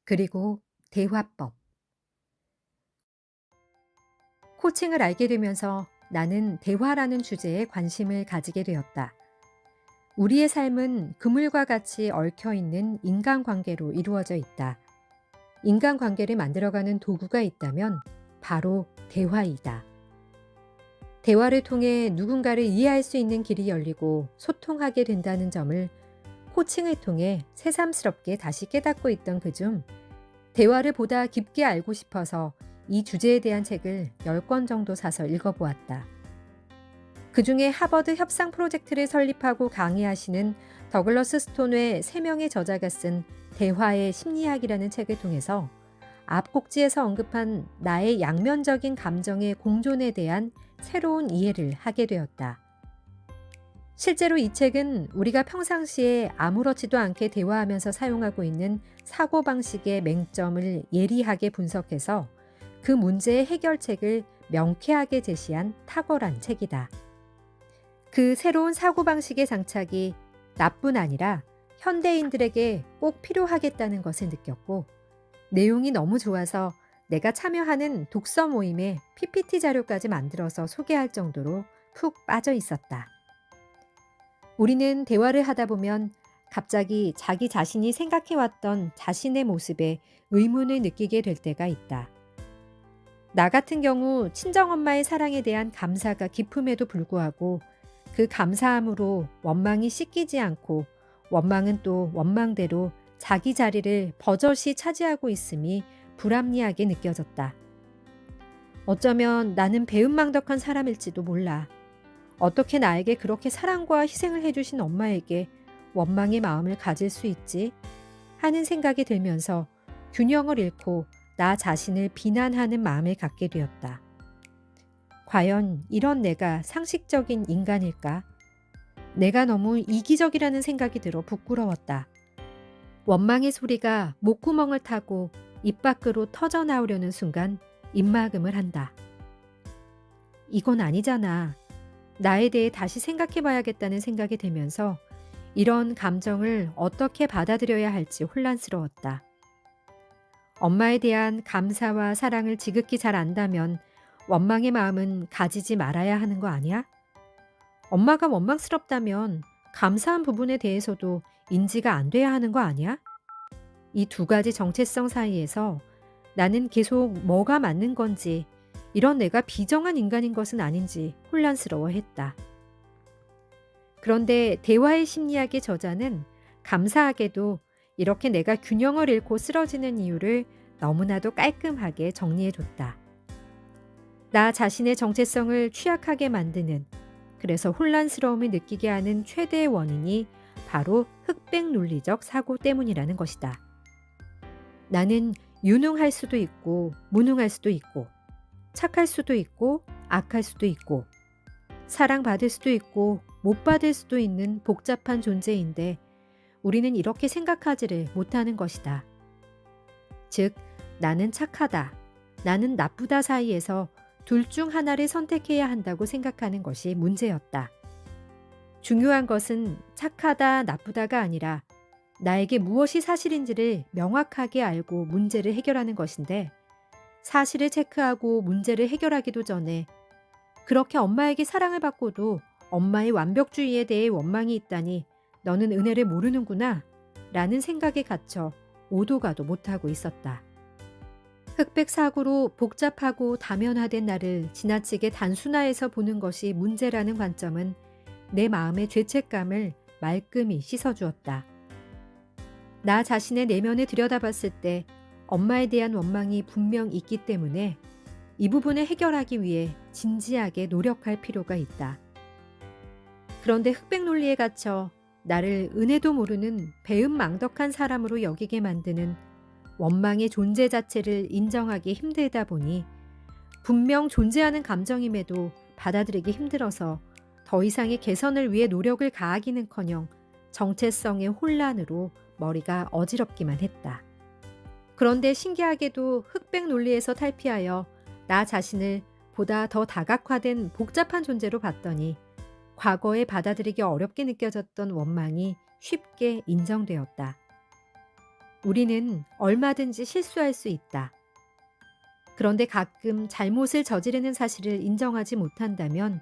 그리고 대화법. 코칭을 알게 되면서 나는 대화라는 주제에 관심을 가지게 되었다. 우리의 삶은 그물과 같이 얽혀있는 인간관계로 이루어져 있다. 인간관계를 만들어가는 도구가 있다면 바로 대화이다. 대화를 통해 누군가를 이해할 수 있는 길이 열리고 소통하게 된다는 점을 코칭을 통해 새삼스럽게 다시 깨닫고 있던 그중 대화를 보다 깊게 알고 싶어서 이 주제에 대한 책을 10권 정도 사서 읽어보았다. 그중에 하버드 협상 프로젝트를 설립하고 강의하시는 더글러스 스톤의 3명의 저자가 쓴 대화의 심리학이라는 책을 통해서 앞 꼭지에서 언급한 나의 양면적인 감정의 공존에 대한 새로운 이해를 하게 되었다. 실제로 이 책은 우리가 평상시에 아무렇지도 않게 대화하면서 사용하고 있는 사고방식의 맹점을 예리하게 분석해서 그 문제의 해결책을 명쾌하게 제시한 탁월한 책이다. 그 새로운 사고방식의 장착이 나뿐 아니라 현대인들에게 꼭 필요하겠다는 것을 느꼈고, 내용이 너무 좋아서 내가 참여하는 독서 모임에 PPT 자료까지 만들어서 소개할 정도로 푹 빠져 있었다. 우리는 대화를 하다 보면 갑자기 자기 자신이 생각해왔던 자신의 모습에 의문을 느끼게 될 때가 있다. 나 같은 경우 친정엄마의 사랑에 대한 감사가 깊음에도 불구하고 그 감사함으로 원망이 씻기지 않고 원망은 또 원망대로 자기 자리를 버젓이 차지하고 있음이 불합리하게 느껴졌다. 어쩌면 나는 배은망덕한 사람일지도 몰라. 어떻게 나에게 그렇게 사랑과 희생을 해주신 엄마에게 원망의 마음을 가질 수 있지? 하는 생각이 들면서 균형을 잃고 나 자신을 비난하는 마음을 갖게 되었다. 과연 이런 내가 상식적인 인간일까? 내가 너무 이기적이라는 생각이 들어 부끄러웠다. 원망의 소리가 목구멍을 타고 입 밖으로 터져 나오려는 순간 입막음을 한다. 이건 아니잖아. 나에 대해 다시 생각해 봐야겠다는 생각이 들면서 이런 감정을 어떻게 받아들여야 할지 혼란스러웠다. 엄마에 대한 감사와 사랑을 지극히 잘 안다면 원망의 마음은 가지지 말아야 하는 거 아니야? 엄마가 원망스럽다면 감사한 부분에 대해서도 인지가 안 돼야 하는 거 아니야? 이 두 가지 정체성 사이에서 나는 계속 뭐가 맞는 건지, 이런 내가 비정한 인간인 것은 아닌지 혼란스러워했다. 그런데 대화의 심리학의 저자는 감사하게도 이렇게 내가 균형을 잃고 쓰러지는 이유를 너무나도 깔끔하게 정리해줬다. 나 자신의 정체성을 취약하게 만드는, 그래서 혼란스러움을 느끼게 하는 최대의 원인이 바로 흑백 논리적 사고 때문이라는 것이다. 나는 유능할 수도 있고 무능할 수도 있고 착할 수도 있고 악할 수도 있고 사랑받을 수도 있고 못 받을 수도 있는 복잡한 존재인데 우리는 이렇게 생각하지를 못하는 것이다. 즉, 나는 착하다, 나는 나쁘다 사이에서 둘 중 하나를 선택해야 한다고 생각하는 것이 문제였다. 중요한 것은 착하다, 나쁘다가 아니라 나에게 무엇이 사실인지를 명확하게 알고 문제를 해결하는 것인데 사실을 체크하고 문제를 해결하기도 전에 그렇게 엄마에게 사랑을 받고도 엄마의 완벽주의에 대해 원망이 있다니 너는 은혜를 모르는구나 라는 생각에 갇혀 오도 가도 못하고 있었다. 흑백 사고로 복잡하고 다면화된 나를 지나치게 단순화해서 보는 것이 문제라는 관점은 내 마음의 죄책감을 말끔히 씻어주었다. 나 자신의 내면을 들여다봤을 때 엄마에 대한 원망이 분명 있기 때문에 이 부분을 해결하기 위해 진지하게 노력할 필요가 있다. 그런데 흑백 논리에 갇혀 나를 은혜도 모르는 배은망덕한 사람으로 여기게 만드는 원망의 존재 자체를 인정하기 힘들다 보니 분명 존재하는 감정임에도 받아들이기 힘들어서 더 이상의 개선을 위해 노력을 가하기는커녕 정체성의 혼란으로 머리가 어지럽기만 했다. 그런데 신기하게도 흑백 논리에서 탈피하여 나 자신을 보다 더 다각화된 복잡한 존재로 봤더니 과거에 받아들이기 어렵게 느껴졌던 원망이 쉽게 인정되었다. 우리는 얼마든지 실수할 수 있다. 그런데 가끔 잘못을 저지르는 사실을 인정하지 못한다면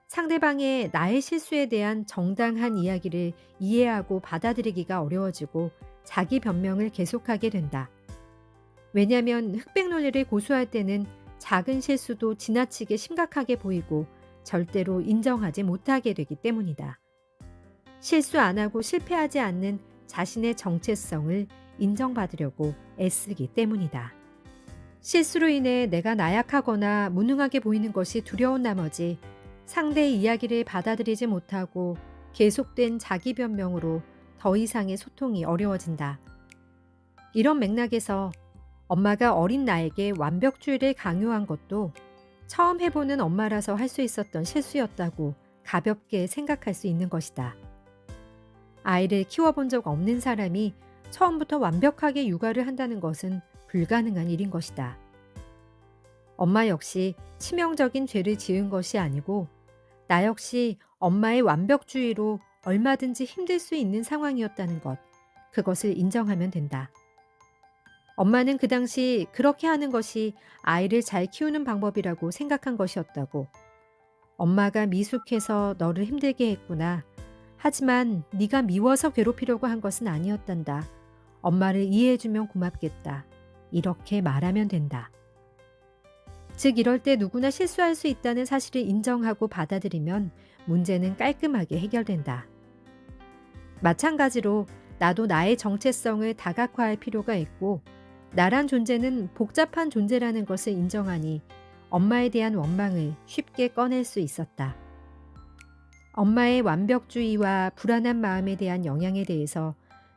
상대방의 나의 실수에 대한 정당한 이야기를 이해하고 받아들이기가 어려워지고 자기 변명을 계속하게 된다. 왜냐하면 흑백 논리를 고수할 때는 작은 실수도 지나치게 심각하게 보이고 절대로 인정하지 못하게 되기 때문이다. 실수 안 하고 실패하지 않는 자신의 정체성을 인정받으려고 애쓰기 때문이다. 실수로 인해 내가 나약하거나 무능하게 보이는 것이 두려운 나머지 상대의 이야기를 받아들이지 못하고 계속된 자기 변명으로 더 이상의 소통이 어려워진다. 이런 맥락에서 엄마가 어린 나에게 완벽주의를 강요한 것도 처음 해보는 엄마라서 할 수 있었던 실수였다고 가볍게 생각할 수 있는 것이다. 아이를 키워본 적 없는 사람이 처음부터 완벽하게 육아를 한다는 것은 불가능한 일인 것이다. 엄마 역시 치명적인 죄를 지은 것이 아니고 나 역시 엄마의 완벽주의로 얼마든지 힘들 수 있는 상황이었다는 것, 그것을 인정하면 된다. 엄마는 그 당시 그렇게 하는 것이 아이를 잘 키우는 방법이라고 생각한 것이었다고. 엄마가 미숙해서 너를 힘들게 했구나. 하지만 네가 미워서 괴롭히려고 한 것은 아니었단다. 엄마를 이해해주면 고맙겠다. 이렇게 말하면 된다. 즉 이럴 때 누구나 실수할 수 있다는 사실을 인정하고 받아들이면 문제는 깔끔하게 해결된다. 마찬가지로 나도 나의 정체성을 다각화할 필요가 있고 나란 존재는 복잡한 존재라는 것을 인정하니 엄마에 대한 원망을 쉽게 꺼낼 수 있었다. 엄마의 완벽주의와 불안한 마음에 대한 영향에 대해서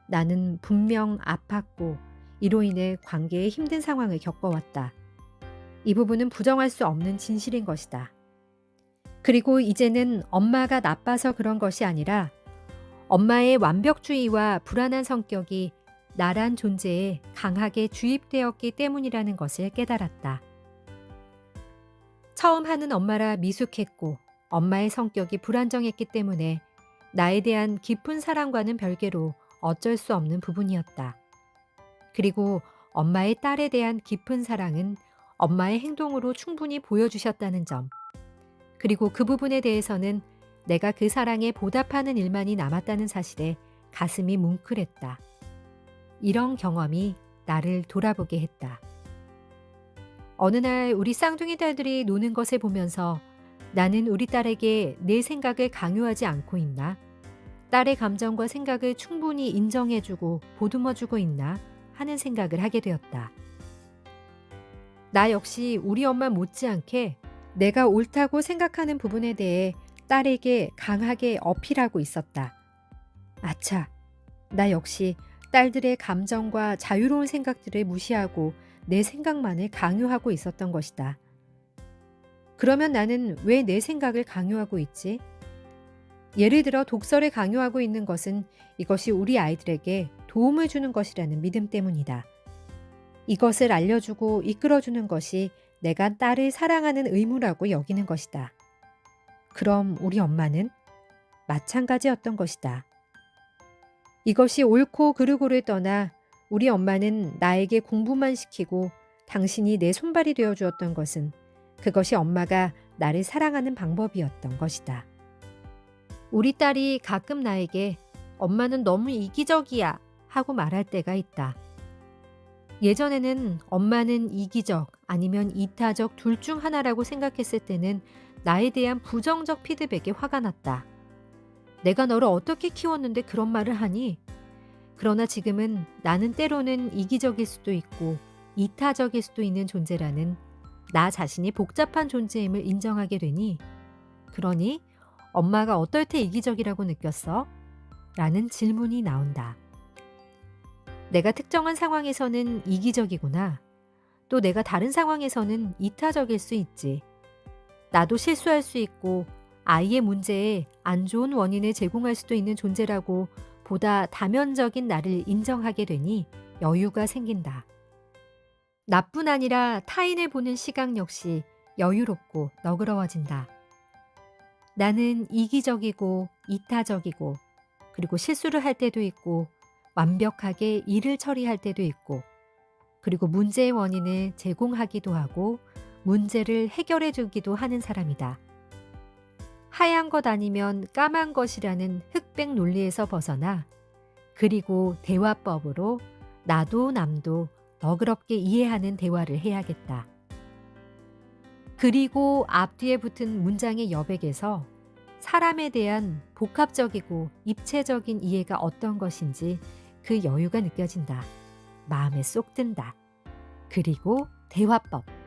나는 분명 아팠고 이로 인해 관계에 힘든 상황을 겪어왔다. 이 부분은 부정할 수 없는 진실인 것이다. 그리고 이제는 엄마가 나빠서 그런 것이 아니라 엄마의 완벽주의와 불안한 성격이 나란 존재에 강하게 주입되었기 때문이라는 것을 깨달았다. 처음 하는 엄마라 미숙했고 엄마의 성격이 불안정했기 때문에 나에 대한 깊은 사랑과는 별개로 어쩔 수 없는 부분이었다. 그리고 엄마의 딸에 대한 깊은 사랑은 엄마의 행동으로 충분히 보여주셨다는 점. 그리고 그 부분에 대해서는 내가 그 사랑에 보답하는 일만이 남았다는 사실에 가슴이 뭉클했다. 이런 경험이 나를 돌아보게 했다. 어느 날 우리 쌍둥이 딸들이 노는 것을 보면서 나는 우리 딸에게 내 생각을 강요하지 않고 있나? 딸의 감정과 생각을 충분히 인정해주고 보듬어주고 있나? 하는 생각을 하게 되었다. 나 역시 우리 엄마 못지않게 내가 옳다고 생각하는 부분에 대해 딸에게 강하게 어필하고 있었다. 아차, 나 역시 딸들의 감정과 자유로운 생각들을 무시하고 내 생각만을 강요하고 있었던 것이다. 그러면 나는 왜 내 생각을 강요하고 있지? 예를 들어 독서를 강요하고 있는 것은 이것이 우리 아이들에게 도움을 주는 것이라는 믿음 때문이다. 이것을 알려주고 이끌어주는 것이 내가 딸을 사랑하는 의무라고 여기는 것이다. 그럼 우리 엄마는 마찬가지였던 것이다. 이것이 옳고 그르고를 떠나 우리 엄마는 나에게 공부만 시키고 당신이 내 손발이 되어 주었던 것은 그것이 엄마가 나를 사랑하는 방법이었던 것이다. 우리 딸이 가끔 나에게 엄마는 너무 이기적이야 하고 말할 때가 있다. 예전에는 엄마는 이기적 아니면 이타적 둘 중 하나라고 생각했을 때는 나에 대한 부정적 피드백에 화가 났다. 내가 너를 어떻게 키웠는데 그런 말을 하니? 그러나 지금은 나는 때로는 이기적일 수도 있고 이타적일 수도 있는 존재라는 나 자신이 복잡한 존재임을 인정하게 되니 그러니 엄마가 어떨 때 이기적이라고 느꼈어? 라는 질문이 나온다. 내가 특정한 상황에서는 이기적이구나. 또 내가 다른 상황에서는 이타적일 수 있지. 나도 실수할 수 있고 아이의 문제에 안 좋은 원인을 제공할 수도 있는 존재라고 보다 다면적인 나를 인정하게 되니 여유가 생긴다. 나뿐 아니라 타인을 보는 시각 역시 여유롭고 너그러워진다. 나는 이기적이고 이타적이고 그리고 실수를 할 때도 있고 완벽하게 일을 처리할 때도 있고 그리고 문제의 원인을 제공하기도 하고 문제를 해결해 주기도 하는 사람이다. 하얀 것 아니면 까만 것이라는 흑백 논리에서 벗어나 그리고 대화법으로 나도 남도 너그럽게 이해하는 대화를 해야겠다. 그리고 앞뒤에 붙은 문장의 여백에서 사람에 대한 복합적이고 입체적인 이해가 어떤 것인지 그 여유가 느껴진다. 마음에 쏙 든다. 그리고 대화법.